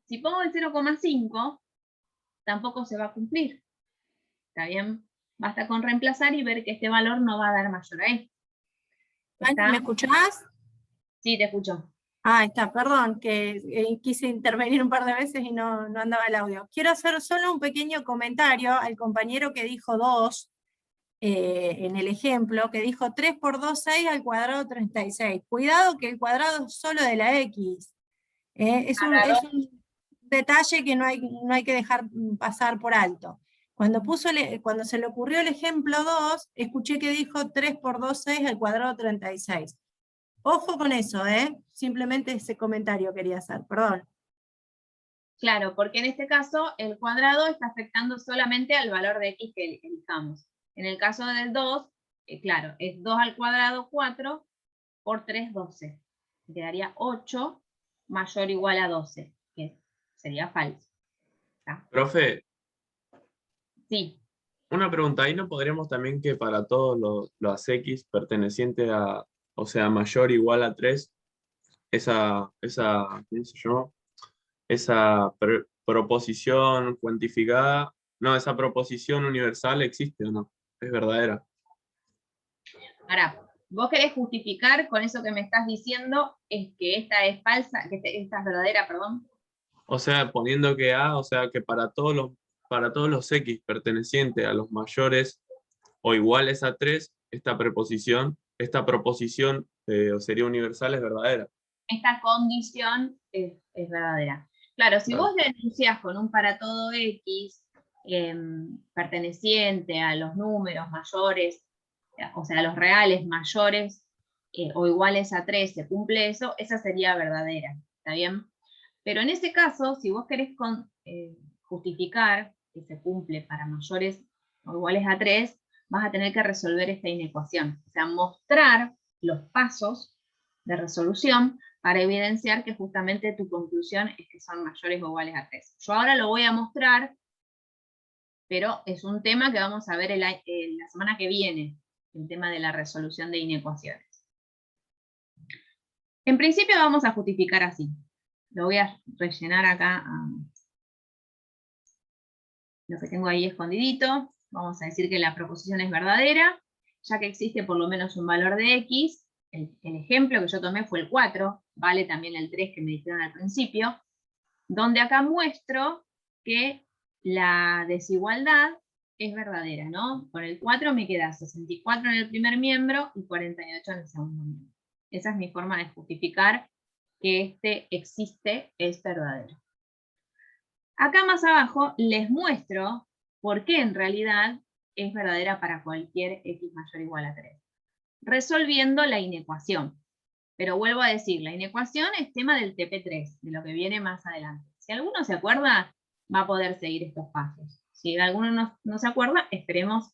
Si pongo el 0,5, tampoco se va a cumplir. ¿Está bien? Basta con reemplazar y ver que este valor no va a dar mayor a esto. ¿Está? ¿Me escuchás? Sí, te escucho. Ah, está, perdón, que quise intervenir un par de veces y no andaba el audio. Quiero hacer solo un pequeño comentario al compañero que dijo 2, en el ejemplo, que dijo 3 por 2, 6 al cuadrado 36. Cuidado que el cuadrado es solo de la X. Es un detalle que no hay que dejar pasar por alto. Cuando se le ocurrió el ejemplo 2, escuché que dijo 3 por 2, 6 al cuadrado 36. Ojo con eso, simplemente ese comentario quería hacer, perdón. Claro, porque en este caso el cuadrado está afectando solamente al valor de x que elijamos. En el caso del 2, claro, es 2 al cuadrado 4 por 3, 12. Quedaría 8 mayor o igual a 12, que sería falso. ¿Está? Profe, Sí. una pregunta, ahí no podríamos también que para todos los X pertenecientes a, o sea, mayor o igual a 3, esa ¿cómo se llama? Esa proposición cuantificada, no, esa proposición universal existe o no, es verdadera. Ahora, vos querés justificar con eso que me estás diciendo, es que esta es falsa, que esta es verdadera, perdón. O sea, poniendo que A, o sea, que para todos los X pertenecientes a los mayores o iguales a 3, esta proposición o sería universal, es verdadera. Esta condición es verdadera. Claro, si Claro. vos la enunciás con un para todo X, perteneciente a los números mayores, o sea, a los reales mayores o iguales a 3, se cumple eso, esa sería verdadera, ¿está bien? Pero en ese caso, si vos querés justificar que se cumple para mayores o iguales a 3, vas a tener que resolver esta inecuación, o sea, mostrar los pasos de resolución para evidenciar que justamente tu conclusión es que son mayores o iguales a 3. Yo ahora lo voy a mostrar, pero es un tema que vamos a ver la semana que viene, el tema de la resolución de inecuaciones. En principio vamos a justificar así. Lo voy a rellenar acá, lo que tengo ahí escondidito. Vamos a decir que la proposición es verdadera, ya que existe por lo menos un valor de X. El ejemplo que yo tomé fue el 4, vale también el 3 que me dijeron al principio, donde acá muestro que la desigualdad es verdadera, ¿no? Con el 4 me queda 64 en el primer miembro y 48 en el segundo miembro. Esa es mi forma de justificar que este existe, es verdadero. Acá más abajo les muestro por qué en realidad es verdadera para cualquier X mayor o igual a 3. Resolviendo la inecuación. Pero vuelvo a decir, la inecuación es tema del TP3, de lo que viene más adelante. Si alguno se acuerda, va a poder seguir estos pasos. Si alguno no se acuerda, esperemos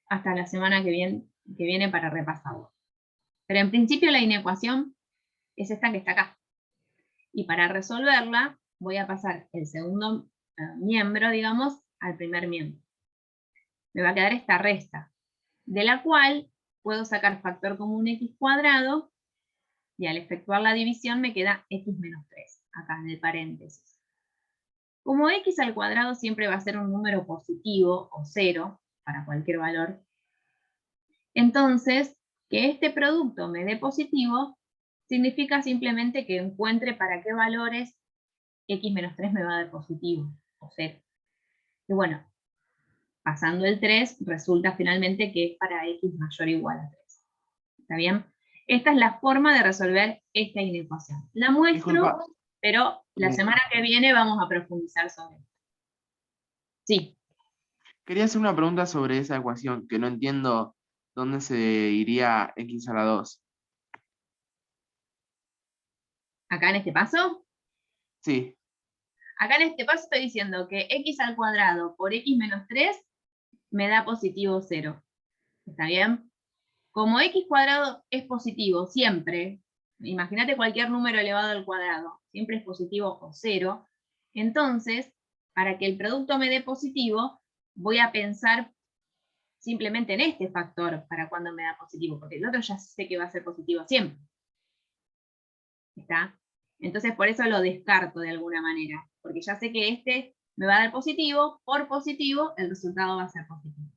hasta la semana que viene para repasarlo. Pero en principio la inecuación es esta que está acá. Y para resolverla, voy a pasar el segundo miembro, digamos, al primer miembro. Me va a quedar esta resta, de la cual puedo sacar factor común x cuadrado, y al efectuar la división me queda x menos 3, acá en el paréntesis. Como x al cuadrado siempre va a ser un número positivo o 0, para cualquier valor, entonces, que este producto me dé positivo, significa simplemente que encuentre para qué valores x menos 3 me va a dar positivo, o 0. Y bueno, pasando el 3, resulta finalmente que es para x mayor o igual a 3. ¿Está bien? Esta es la forma de resolver esta inecuación. La muestro, Disculpa. pero la semana que viene vamos a profundizar sobre esto. Sí. Quería hacer una pregunta sobre esa ecuación, que no entiendo dónde se iría x a la 2. ¿Acá en este paso? Sí, Acá en este paso estoy diciendo que x al cuadrado por x menos 3 me da positivo 0. ¿Está bien? Como x cuadrado es positivo siempre, imagínate cualquier número elevado al cuadrado, siempre es positivo o 0, entonces, para que el producto me dé positivo, voy a pensar simplemente en este factor para cuando me da positivo, porque el otro ya sé que va a ser positivo siempre. ¿Está? Entonces por eso lo descarto de alguna manera, porque ya sé que este me va a dar positivo, por positivo el resultado va a ser positivo,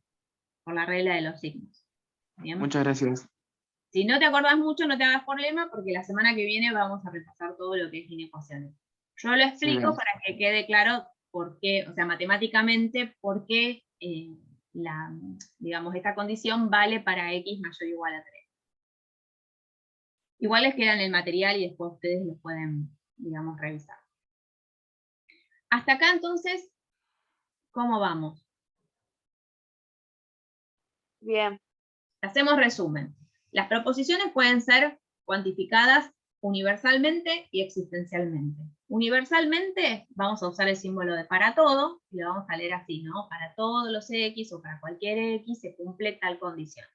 por la regla de los signos. ¿Bien? muchas gracias. Si no te acordás mucho, no te hagas problema, porque la semana que viene vamos a repasar todo lo que es inecuaciones. Yo lo explico para que quede claro por qué, o sea, matemáticamente, por qué digamos, esta condición vale para x mayor o igual a 3. Igual les queda en el material y después ustedes lo pueden, digamos, revisar. Hasta acá, entonces, ¿cómo vamos? Bien. Hacemos resumen. Las proposiciones pueden ser cuantificadas universalmente y existencialmente. Universalmente vamos a usar el símbolo de para todo, y lo vamos a leer así, ¿no? Para todos los x o para cualquier x se cumple tal condición.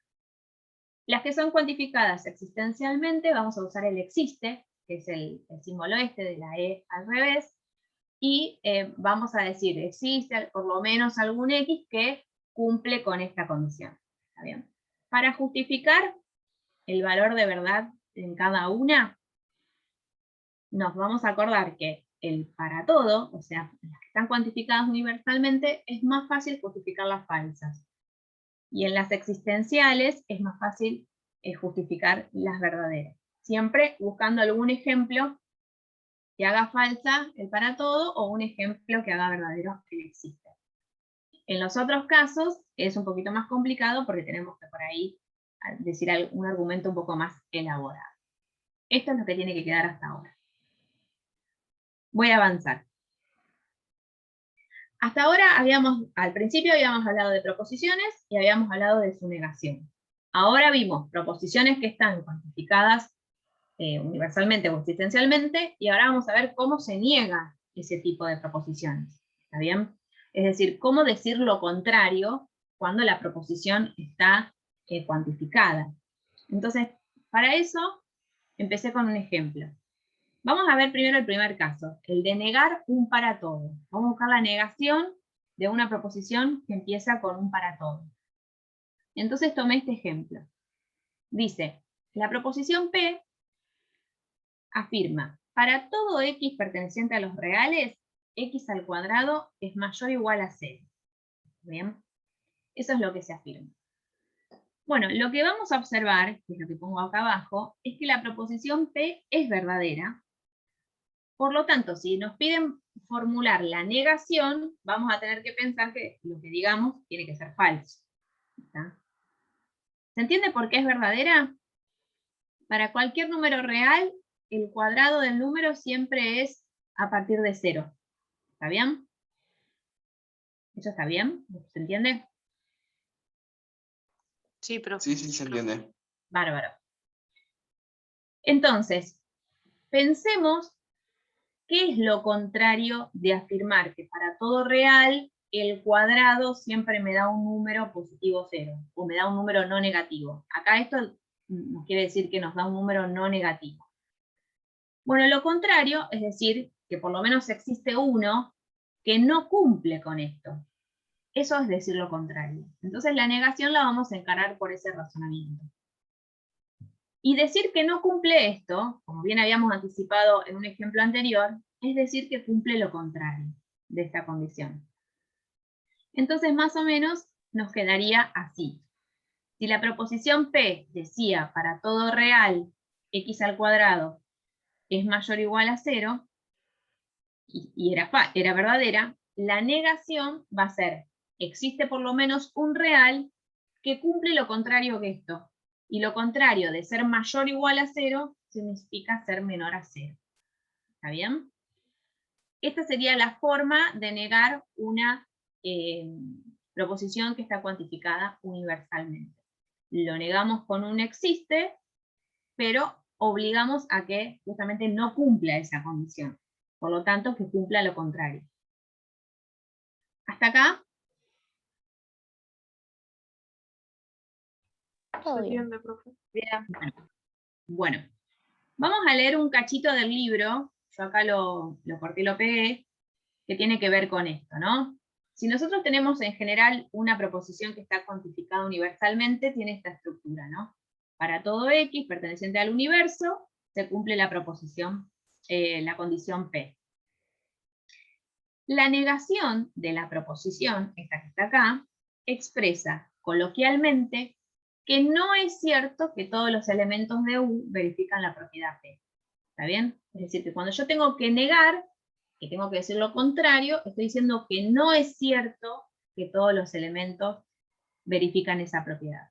Las que son cuantificadas existencialmente vamos a usar el existe, que es el símbolo este de la e al revés, y vamos a decir existe por lo menos algún x que cumple con esta condición. ¿Está bien? Para justificar el valor de verdad en cada una, nos vamos a acordar que el para todo, o sea, las que están cuantificadas universalmente, es más fácil justificar las falsas. Y en las existenciales es más fácil justificar las verdaderas. Siempre buscando algún ejemplo que haga falsa el para todo o un ejemplo que haga verdadero el existe. En los otros casos es un poquito más complicado porque tenemos que por ahí decir un argumento un poco más elaborado. Esto es lo que tiene que quedar hasta ahora. Voy a avanzar. Hasta ahora al principio habíamos hablado de proposiciones y habíamos hablado de su negación. Ahora vimos proposiciones que están cuantificadas universalmente o existencialmente, y ahora vamos a ver cómo se niega ese tipo de proposiciones. ¿Está bien? Es decir, cómo decir lo contrario cuando la proposición está cuantificada. Entonces, para eso, empecé con un ejemplo. Vamos a ver primero el primer caso, el de negar un para todo. Vamos a buscar la negación de una proposición que empieza con un para todo. Entonces tomé este ejemplo. Dice, la proposición P afirma, para todo x perteneciente a los reales, x al cuadrado es mayor o igual a 0. ¿Bien? Eso es lo que se afirma. Bueno, lo que vamos a observar, que es lo que pongo acá abajo, es que la proposición P es verdadera. Por lo tanto, si nos piden formular la negación, vamos a tener que pensar que lo que digamos tiene que ser falso. ¿Está? ¿Se entiende por qué es verdadera? Para cualquier número real, el cuadrado del número siempre es a partir de 0. ¿Está bien? ¿Eso está bien? ¿Se entiende? Sí, profe. Sí, se entiende. Bárbaro. Entonces, pensemos qué es lo contrario de afirmar que para todo real el cuadrado siempre me da un número positivo 0, o me da un número no negativo. Acá esto nos quiere decir que nos da un número no negativo. Bueno, lo contrario es decir que por lo menos existe uno que no cumple con esto. Eso es decir lo contrario. Entonces la negación la vamos a encarar por ese razonamiento. Y decir que no cumple esto, como bien habíamos anticipado en un ejemplo anterior, es decir que cumple lo contrario de esta condición. Entonces más o menos nos quedaría así. Si la proposición P decía para todo real x al cuadrado es mayor o igual a 0, y era verdadera, la negación va a ser, existe por lo menos un real que cumple lo contrario que esto. Y lo contrario de ser mayor o igual a 0 significa ser menor a 0. ¿Está bien? Esta sería la forma de negar una proposición que está cuantificada universalmente. Lo negamos con un existe, pero obligamos a que justamente no cumpla esa condición. Por lo tanto, que cumpla lo contrario. ¿Hasta acá? Todo ¿Se bien. entiende, profe? Bien. Bueno, vamos a leer un cachito del libro, yo acá lo corté y lo pegué, que tiene que ver con esto, ¿no? Si nosotros tenemos en general una proposición que está cuantificada universalmente, tiene esta estructura, ¿no? Para todo x perteneciente al universo, se cumple la proposición, la condición P. La negación de la proposición, esta que está acá, expresa coloquialmente que no es cierto que todos los elementos de U verifican la propiedad P. ¿Está bien? Es decir, que cuando yo tengo que negar, que tengo que decir lo contrario, estoy diciendo que no es cierto que todos los elementos verifican esa propiedad.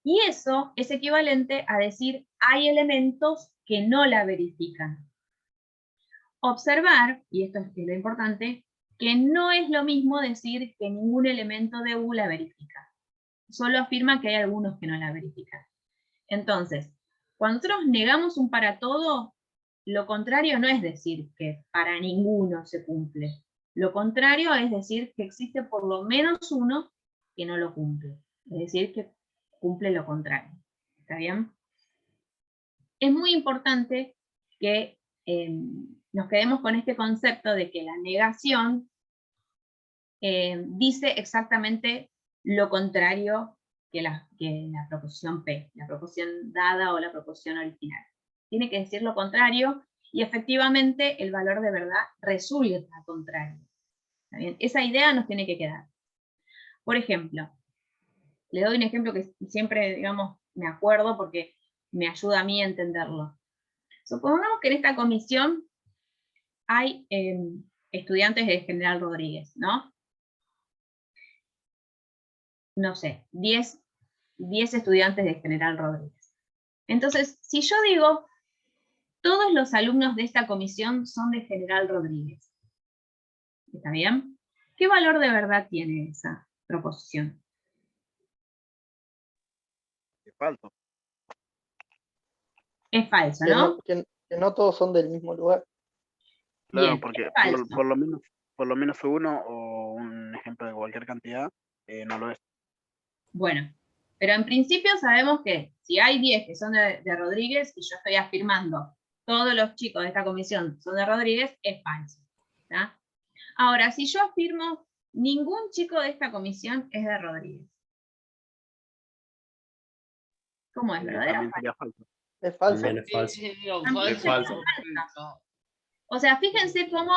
Y eso es equivalente a decir hay elementos que no la verifican. Observar, y esto es lo importante, que no es lo mismo decir que ningún elemento de U la verifica. Solo afirma que hay algunos que no la verifican. Entonces, cuando nosotros negamos un para todo, lo contrario no es decir que para ninguno se cumple. Lo contrario es decir que existe por lo menos uno que no lo cumple. Es decir, que cumple lo contrario. ¿Está bien? Es muy importante que nos quedemos con este concepto de que la negación dice exactamente lo contrario que la proposición P, la proposición dada o la proposición original. Tiene que decir lo contrario y efectivamente el valor de verdad resulta contrario. ¿Está bien? Esa idea nos tiene que quedar. Por ejemplo, le doy un ejemplo que siempre, digamos, me acuerdo porque me ayuda a mí a entenderlo. Supongamos que en esta comisión hay estudiantes de General Rodríguez, ¿no? No sé, 10 estudiantes de General Rodríguez. Entonces, si yo digo todos los alumnos de esta comisión son de General Rodríguez. ¿Está bien? ¿Qué valor de verdad tiene esa proposición? Es falso. Es falso, Que ¿no? que no todos son del mismo lugar. Claro, Bien, porque es falso. por lo menos uno o un ejemplo de cualquier cantidad no lo es. Bueno, pero en principio sabemos que si hay 10 que son de Rodríguez y yo estoy afirmando todos los chicos de esta comisión son de Rodríguez, es falso. ¿Tá? Ahora, si yo afirmo ningún chico de esta comisión es de Rodríguez, ¿cómo es? ¿Verdadero? También sería falso. Es falso. También es falso. También Es falso. O sea, fíjense cómo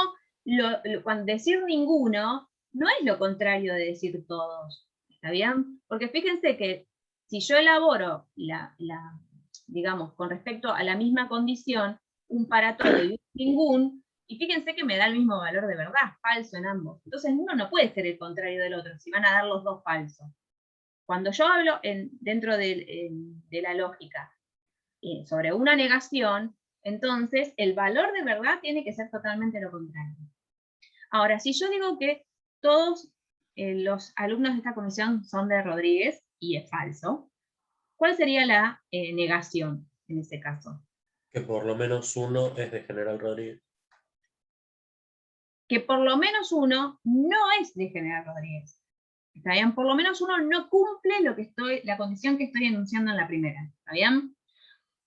cuando decir ninguno no es lo contrario de decir todos. ¿Está bien? Porque fíjense que si yo elaboro digamos, con respecto a la misma condición, un para todo y un ningún, y fíjense que me da el mismo valor de verdad, falso en ambos. Entonces uno no puede ser el contrario del otro, si van a dar los dos falsos. Cuando yo hablo dentro de la lógica sobre una negación, entonces el valor de verdad tiene que ser totalmente lo contrario. Ahora, si yo digo que todos los alumnos de esta comisión son de Rodríguez, y es falso, ¿cuál sería la negación en ese caso? Que por lo menos uno es de General Rodríguez. Que por lo menos uno no es de General Rodríguez. ¿Está bien? Por lo menos uno no cumple la condición que estoy enunciando en la primera. ¿Está bien?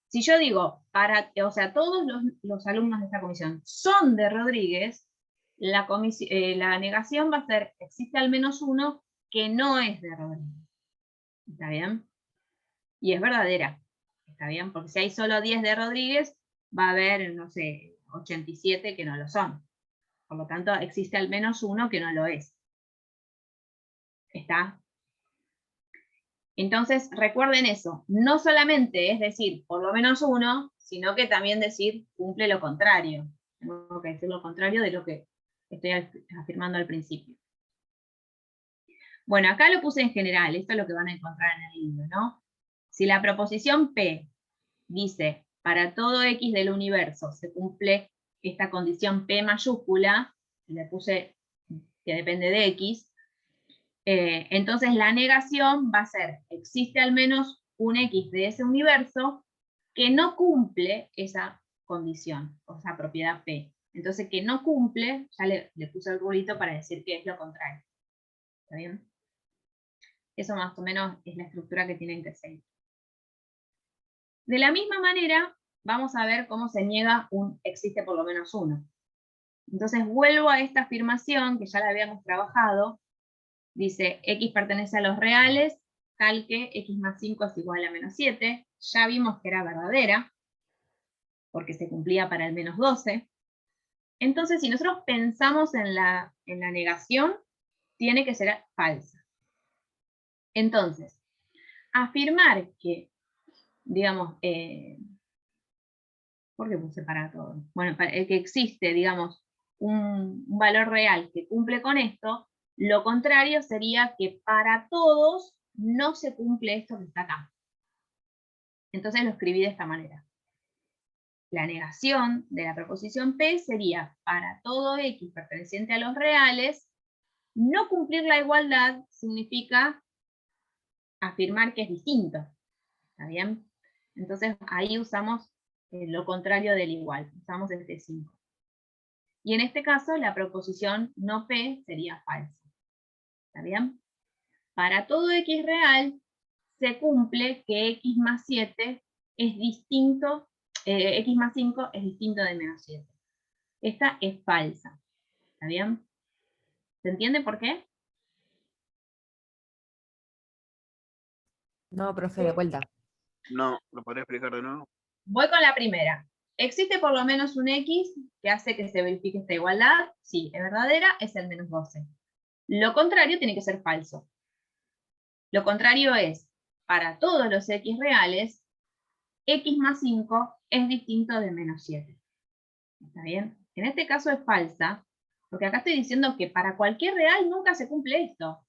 Si yo digo, o sea, todos los alumnos de esta comisión son de Rodríguez, la negación va a ser, existe al menos uno que no es de Rodríguez. ¿Está bien? Y es verdadera. ¿Está bien? Porque si hay solo 10 de Rodríguez, va a haber, no sé, 87 que no lo son. Por lo tanto, existe al menos uno que no lo es. ¿Está? Entonces, recuerden eso. No solamente es decir por lo menos uno, sino que también decir cumple lo contrario. Tengo que decir lo contrario de lo que estoy afirmando al principio. Bueno, acá lo puse en general. Esto es lo que van a encontrar en el libro, ¿no? Si la proposición P dice, para todo X del universo se cumple esta condición P mayúscula, le puse que depende de X, entonces la negación va a ser, existe al menos un X de ese universo que no cumple esa condición, o esa propiedad P. Entonces que no cumple, ya le puse el rulito para decir que es lo contrario. ¿Está bien? Eso más o menos es la estructura que tienen que seguir. De la misma manera, vamos a ver cómo se niega un existe por lo menos uno. Entonces vuelvo a esta afirmación que ya la habíamos trabajado. Dice, X pertenece a los reales, tal que X más 5 es igual a menos 7. Ya vimos que era verdadera, porque se cumplía para el menos 12. Entonces, si nosotros pensamos en la negación, tiene que ser falsa. Entonces, afirmar que, digamos, ¿por qué puse para todo? Bueno, que existe, digamos, un valor real que cumple con esto, lo contrario sería que para todos no se cumple esto que está acá. Entonces lo escribí de esta manera. La negación de la proposición P sería, para todo X perteneciente a los reales, no cumplir la igualdad significa afirmar que es distinto. ¿Está bien? Entonces ahí usamos lo contrario del igual, usamos este 5. Y en este caso la proposición no P sería falsa. ¿Está bien? Para todo X real se cumple que X más 7 es distinto, X más 5 es distinto de menos 7. Esta es falsa. ¿Está bien? ¿Se entiende por qué? No, profe, de vuelta. No, ¿lo podría explicar de nuevo? Voy con la primera. ¿Existe por lo menos un X que hace que se verifique esta igualdad? Sí, es verdadera, es el menos 12. Lo contrario tiene que ser falso. Lo contrario es, para todos los X reales, X más 5 es distinto de menos 7. ¿Está bien? En este caso es falsa, porque acá estoy diciendo que para cualquier real nunca se cumple esto.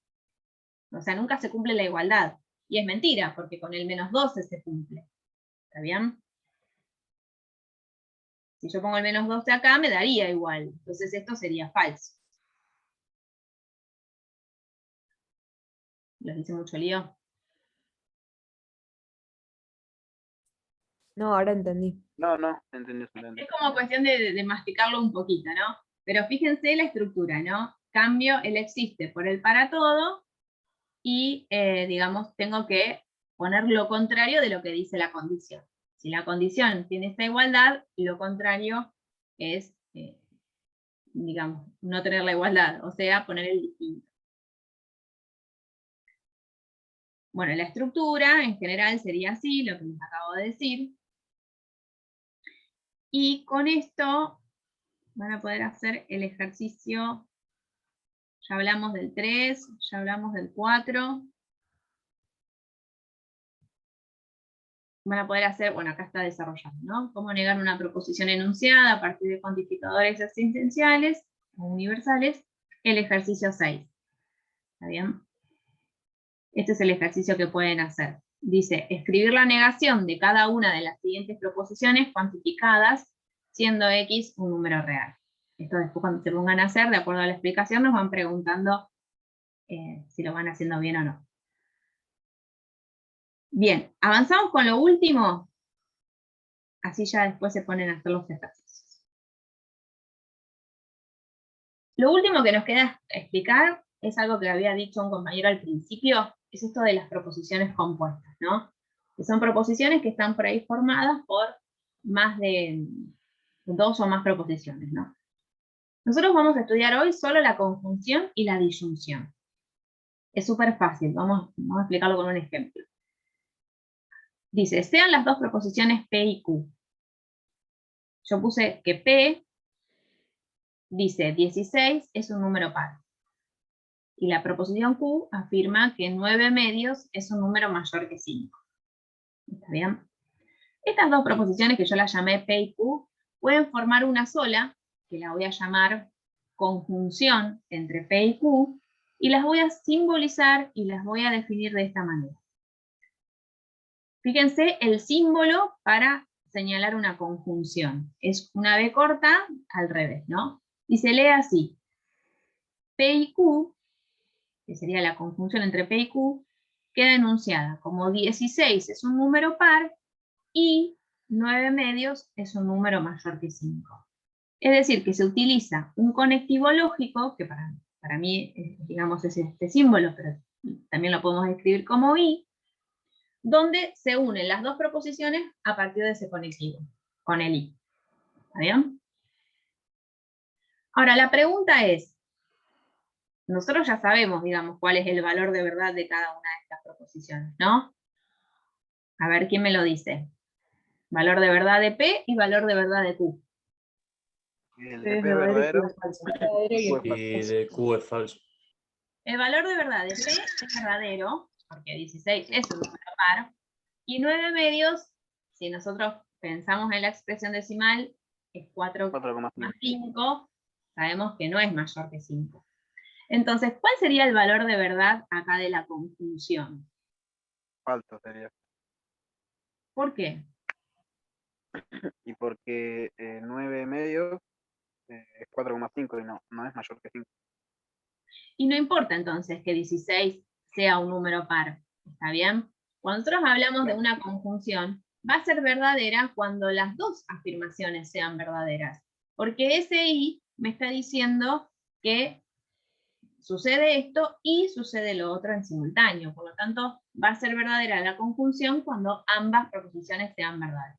O sea, nunca se cumple la igualdad. Y es mentira, porque con el menos 12 se cumple. ¿Está bien? Si yo pongo el menos 12 acá, me daría igual. Entonces esto sería falso. ¿Les hice mucho lío? No, ahora entendí. No, entendí. Es como cuestión de masticarlo un poquito, ¿no? Pero fíjense la estructura, ¿no? Cambio el existe por el para todo y, digamos, tengo que poner lo contrario de lo que dice la condición. Si la condición tiene esta igualdad, lo contrario es, digamos, no tener la igualdad, o sea, poner el distinto. Bueno, la estructura en general sería así, lo que les acabo de decir. Y con esto van a poder hacer el ejercicio. Ya hablamos del 3, ya hablamos del 4. Van a poder hacer, bueno, acá está desarrollado, ¿no? Cómo negar una proposición enunciada a partir de cuantificadores existenciales o universales, el ejercicio 6. ¿Está bien? Este es el ejercicio que pueden hacer. Dice, escribir la negación de cada una de las siguientes proposiciones cuantificadas, siendo X un número real. Esto después cuando se pongan a hacer, de acuerdo a la explicación, nos van preguntando si lo van haciendo bien o no. Bien, avanzamos con lo último. Así ya después se ponen a hacer los ejercicios. Lo último que nos queda explicar es algo que había dicho un compañero al principio, es esto de las proposiciones compuestas, ¿no? Que son proposiciones que están por ahí formadas por más de 2 o más proposiciones, ¿no? Nosotros vamos a estudiar hoy solo la conjunción y la disyunción. Es súper fácil, vamos a explicarlo con un ejemplo. Dice, sean las dos proposiciones P y Q. Yo puse que P dice 16 es un número par. Y la proposición Q afirma que 9 medios es un número mayor que 5. ¿Está bien? Estas dos proposiciones, que yo las llamé P y Q, pueden formar una sola, que la voy a llamar conjunción entre P y Q, y las voy a simbolizar y las voy a definir de esta manera. Fíjense el símbolo para señalar una conjunción. Es una B corta al revés, ¿no? Y se lee así. P y Q, que sería la conjunción entre P y Q, queda enunciada como 16 es un número par y 9 medios es un número mayor que 5. Es decir, que se utiliza un conectivo lógico, que para mí, digamos, es este símbolo, pero también lo podemos escribir como I, donde se unen las dos proposiciones a partir de ese conectivo, con el I. ¿Está bien? Ahora, la pregunta es, nosotros ya sabemos, digamos, cuál es el valor de verdad de cada una de estas proposiciones, ¿no? A ver, ¿quién me lo dice? Valor de verdad de P y valor de verdad de Q. El de P es verdadero y de Q es falso. El valor de verdad de P es verdadero, porque 16 es un número par, y 9 medios, si nosotros pensamos en la expresión decimal, es 4,5, sabemos que no es mayor que 5. Entonces, ¿cuál sería el valor de verdad acá de la conjunción? Falso sería. ¿Por qué? Y porque 9 medios es 4,5 y no es mayor que 5. Y no importa entonces que 16 sea un número par, ¿está bien? Cuando nosotros hablamos de una conjunción, va a ser verdadera cuando las dos afirmaciones sean verdaderas, porque ese I me está diciendo que sucede esto y sucede lo otro en simultáneo, por lo tanto va a ser verdadera la conjunción cuando ambas proposiciones sean verdaderas.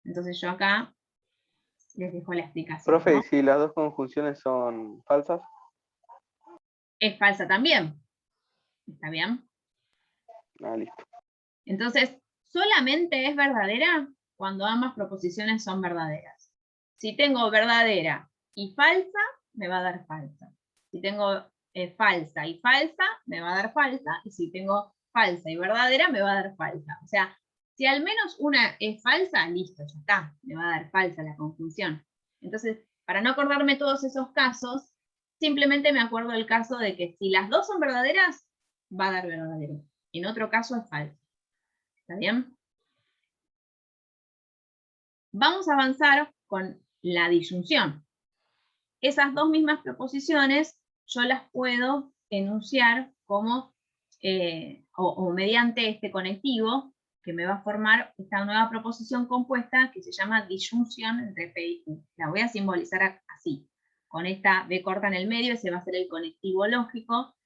Entonces yo acá les dejo la explicación. Profe, ¿no? ¿y si las dos conjunciones son falsas? Es falsa también. ¿Está bien? Ah, listo. Entonces, solamente es verdadera cuando ambas proposiciones son verdaderas. Si tengo verdadera y falsa, me va a dar falsa. Si tengo falsa y falsa, me va a dar falsa. Y si tengo falsa y verdadera, me va a dar falsa. O sea, si al menos una es falsa, listo, ya está. Me va a dar falsa la conjunción. Entonces, para no acordarme todos esos casos, simplemente me acuerdo del caso de que si las dos son verdaderas, va a dar verdadero. En otro caso es falso. ¿Está bien? Vamos a avanzar con la disyunción. Esas dos mismas proposiciones yo las puedo enunciar como, o mediante este conectivo, que me va a formar esta nueva proposición compuesta que se llama disyunción entre P y Q. La voy a simbolizar así, con esta B corta en el medio, ese va a ser el conectivo lógico,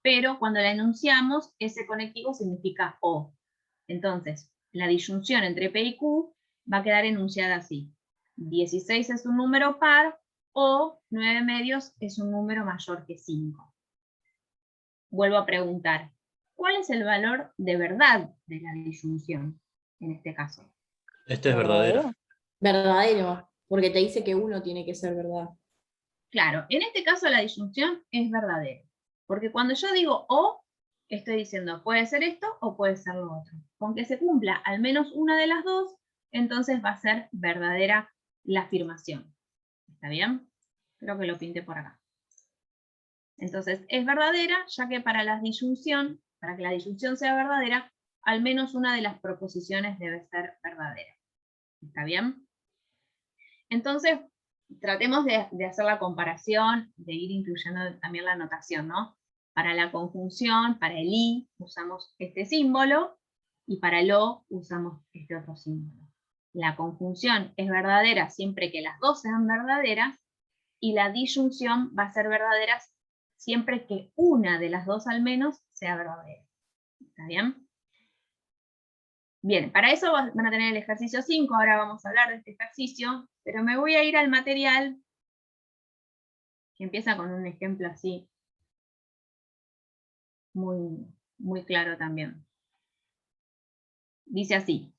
pero cuando la enunciamos, ese conectivo significa O. Entonces, la disyunción entre P y Q va a quedar enunciada así. 16 es un número par, o 9 medios es un número mayor que 5. Vuelvo a preguntar, ¿cuál es el valor de verdad de la disyunción en este caso? Este es verdadero. Verdadero, porque te dice que uno tiene que ser verdad. Claro, en este caso la disyunción es verdadera, porque cuando yo digo o, estoy diciendo puede ser esto o puede ser lo otro. Con que se cumpla al menos una de las dos, entonces va a ser verdadera la afirmación. ¿Está bien? Creo que lo pinté por acá. Entonces, es verdadera, ya que para que la disyunción sea verdadera, al menos una de las proposiciones debe ser verdadera. ¿Está bien? Entonces, tratemos de hacer la comparación, de ir incluyendo también la notación, ¿no? Para la conjunción, para el I, usamos este símbolo, y para el O usamos este otro símbolo. La conjunción es verdadera siempre que las dos sean verdaderas, y la disyunción va a ser verdadera siempre que una de las dos al menos sea verdadera. ¿Está bien? Bien, para eso van a tener el ejercicio 5, ahora vamos a hablar de este ejercicio, pero me voy a ir al material, que empieza con un ejemplo así, muy claro también. Dice así: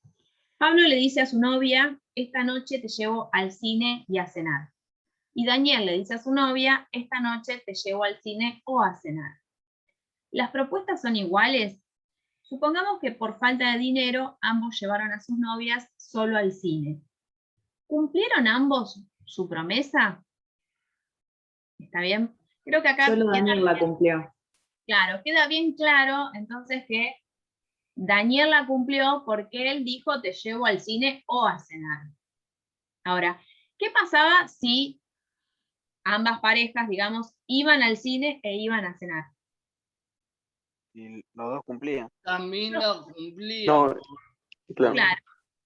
Pablo le dice a su novia, esta noche te llevo al cine y a cenar. Y Daniel le dice a su novia, esta noche te llevo al cine o a cenar. ¿Las propuestas son iguales? Supongamos que por falta de dinero ambos llevaron a sus novias solo al cine. ¿Cumplieron ambos su promesa? ¿Está bien? Creo que acá Solo Daniel la cumplió. Claro, queda bien claro entonces que Daniel la cumplió porque él dijo te llevo al cine o a cenar. Ahora, ¿qué pasaba si ambas parejas, digamos, iban al cine e iban a cenar? Y los dos cumplían. También lo cumplía. No, claro. Claro.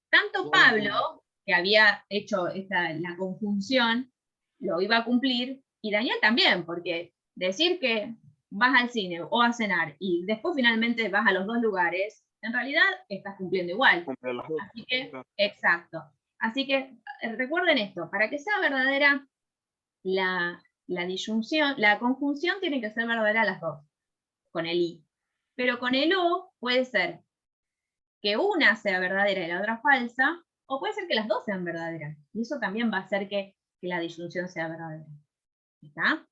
Tanto Pablo, que había hecho la conjunción, lo iba a cumplir, y Daniel también, porque decir que vas al cine o a cenar y después finalmente vas a los dos lugares, en realidad estás cumpliendo igual. Así que, exacto. Así que recuerden esto, para que sea verdadera la disyunción, la conjunción tiene que ser verdadera las dos, con el I. Pero con el O puede ser que una sea verdadera y la otra falsa, o puede ser que las dos sean verdaderas. Y eso también va a hacer que la disyunción sea verdadera. ¿Está?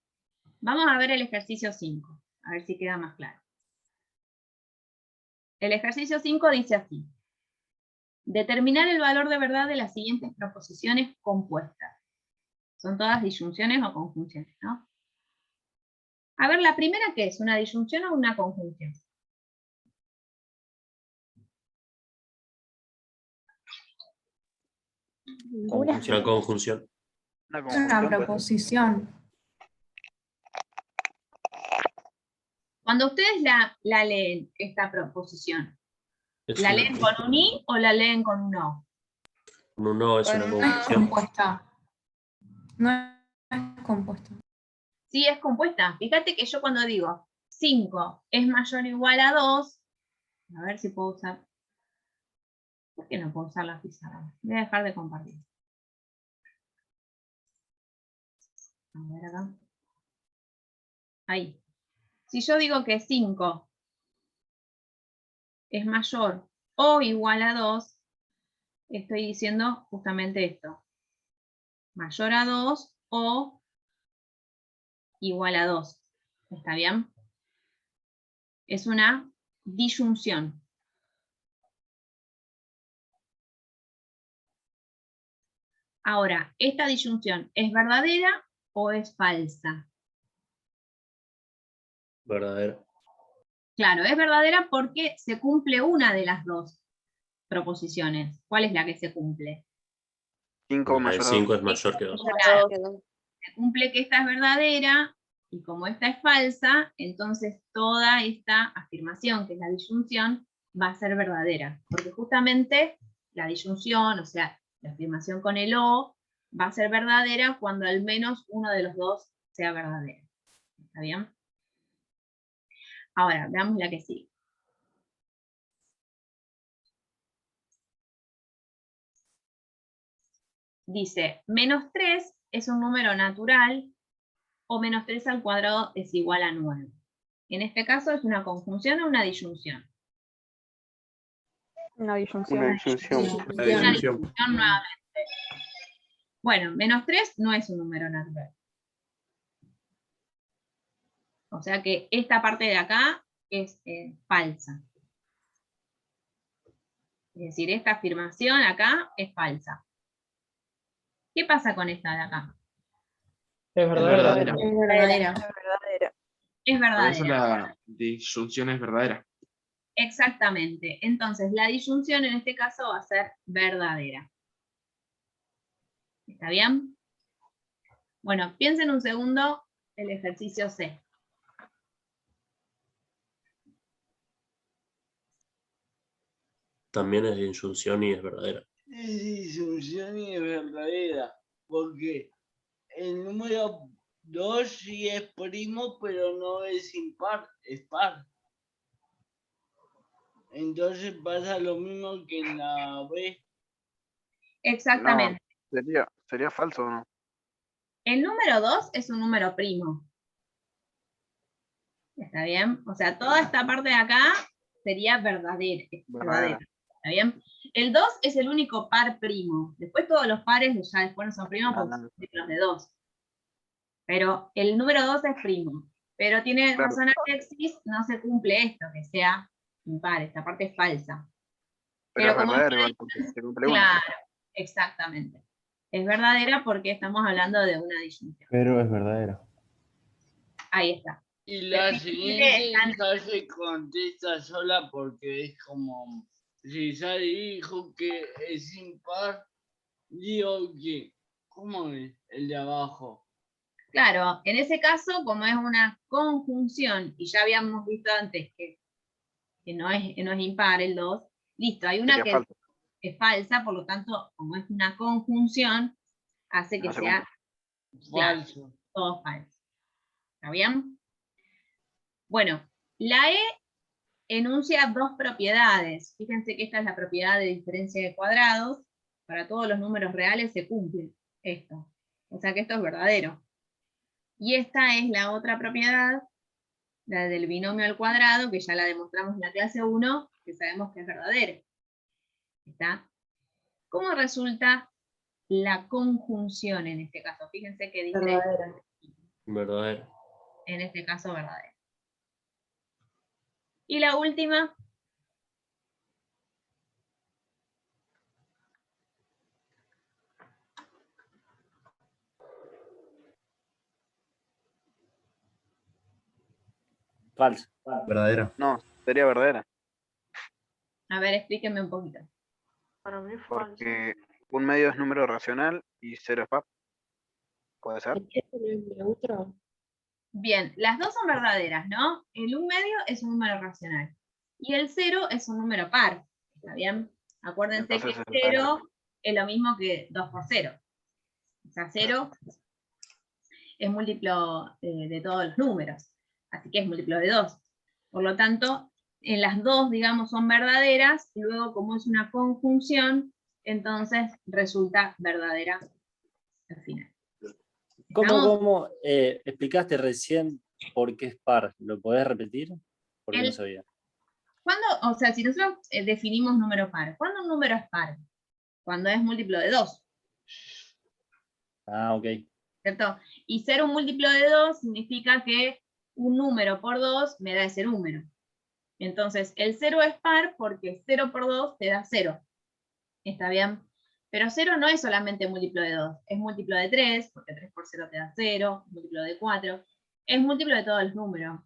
Vamos a ver el ejercicio 5, a ver si queda más claro. El ejercicio 5 dice así: determinar el valor de verdad de las siguientes proposiciones compuestas. Son todas disyunciones o conjunciones, ¿no? A ver, la primera, ¿qué es? ¿Una disyunción o una conjunción? Una conjunción. Una proposición. Cuando ustedes la leen, esta proposición, ¿la leen una- con un I o la leen con un O? No es una No es conjunción. compuesta. No es compuesta. Sí, es compuesta. Fíjate que yo cuando digo 5 es mayor o igual a 2, a ver si puedo usar. ¿Por qué no puedo usar la pizarra? Voy a dejar de compartir. A ver acá. Ahí. Si yo digo que 5 es mayor o igual a 2, estoy diciendo justamente esto. Mayor a 2 o igual a 2. ¿Está bien? Es una disyunción. Ahora, ¿esta disyunción es verdadera o es falsa? Verdadero. Claro, es verdadera porque se cumple una de las dos proposiciones. ¿Cuál es la que se cumple? 5 El mayor a 5 es 2. mayor que 2. Claro, se cumple que esta es verdadera, y como esta es falsa, entonces toda esta afirmación, que es la disyunción, va a ser verdadera. Porque justamente la disyunción, o sea, la afirmación con el o, va a ser verdadera cuando al menos uno de los dos sea verdadero. ¿Está bien? Ahora, veamos la que sigue. Dice, -3 es un número natural o -3 al cuadrado es igual a 9. En este caso es una conjunción o una disyunción. Una disyunción. Una disyunción. La disyunción. Nuevamente. Bueno, -3 no es un número natural. O sea que esta parte de acá es falsa. Es decir, esta afirmación acá es falsa. ¿Qué pasa con esta de acá? Es verdadera. Es verdadera. Es Por verdadera. eso la disyunción es verdadera. Exactamente. Entonces, la disyunción en este caso va a ser verdadera. ¿Está bien? Bueno, piensen un segundo el ejercicio C. También es disyunción y es verdadera. Es disyunción y es verdadera, porque el número 2 sí es primo, pero no es impar, es par. Entonces pasa lo mismo que en la B. Exactamente. No, sería falso, ¿no? El número 2 es un número primo. ¿Está bien? O sea, toda esta parte de acá sería verdadera. Verdadera. ¿Está bien? El 2 es el único par primo. Después todos los pares ya después no son primos porque son múltiplos de 2. Pero el número 2 es primo. Pero tiene Claro. razón Alexis, no se cumple esto, que sea impar. Esta parte es falsa. Pero es como verdadero es igual, porque se cumple uno. claro, exactamente. Es verdadera porque estamos hablando de una disyunción. Pero es verdadera. Ahí está. Y la Definitivamente siguiente están- ya se contesta sola porque es como, si ya dijo que es impar, digo que, ¿cómo es el de abajo? Claro, en ese caso, como es una conjunción, y ya habíamos visto antes que no es impar el 2, listo, hay una Sería que falso. es falsa, por lo tanto, como es una conjunción, hace que No se sea claro, Falso. todo falso. ¿Está bien? Bueno, la E enuncia dos propiedades. Fíjense que esta es la propiedad de diferencia de cuadrados. Para todos los números reales se cumple esto. O sea que esto es verdadero. Y esta es la otra propiedad, la del binomio al cuadrado, que ya la demostramos en la clase 1, que sabemos que es verdadera. ¿Está? ¿Cómo resulta la conjunción en este caso? Fíjense que dice Verdadera. en este caso verdadera. Y la última, Falso. Verdadera. No, sería verdadera. a ver, explíquenme un poquito. Para mí es falso. Porque un medio es número racional y 0 es par. ¿Puede ser? neutro? Bien, las dos son verdaderas, ¿no? El 1 medio es un número racional. Y el 0 es un número par. ¿Está bien? Acuérdense Entonces que es 0 es lo mismo que 2 por 0. O sea, 0 es múltiplo de todos los números. Así que es múltiplo de 2. Por lo tanto, en las dos, digamos, son verdaderas. Y luego, como es una conjunción, entonces resulta verdadera al final. ¿Cómo explicaste recién por qué es par? ¿Lo podés repetir? Porque no sabía. ¿Cuándo, o sea, si nosotros definimos número par, ¿cuándo un número es par? Cuando es múltiplo de 2. Ah, ok. ¿Cierto? Y ser un múltiplo de 2 significa que un número por 2 me da ese número. Entonces, el 0 es par porque 0 por 2 te da 0. ¿Está bien? Pero 0 no es solamente múltiplo de 2, es múltiplo de 3, porque 3 por 0 te da 0, múltiplo de 4, es múltiplo de todos los números.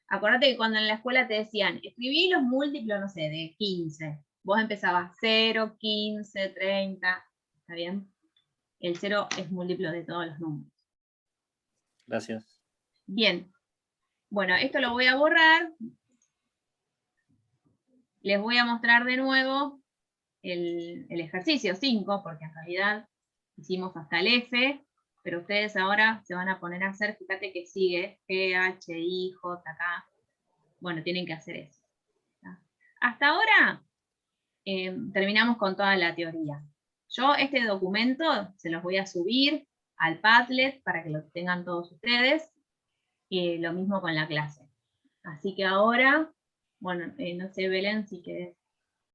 Acordate que cuando en la escuela te decían, escribí los múltiplos, no sé, de 15. Vos empezabas 0, 15, 30, ¿está bien? El 0 es múltiplo de todos los números. Gracias. Bien. Bueno, esto lo voy a borrar. Les voy a mostrar de nuevo el ejercicio 5, porque en realidad hicimos hasta el F, pero ustedes ahora se van a poner a hacer, fíjate que sigue G, H, I, J, K. Bueno, tienen que hacer eso. Hasta ahora terminamos con toda la teoría. Yo este documento se los voy a subir al Padlet para que lo tengan todos ustedes, y lo mismo con la clase. Así que ahora, bueno, no sé, Belén, si querés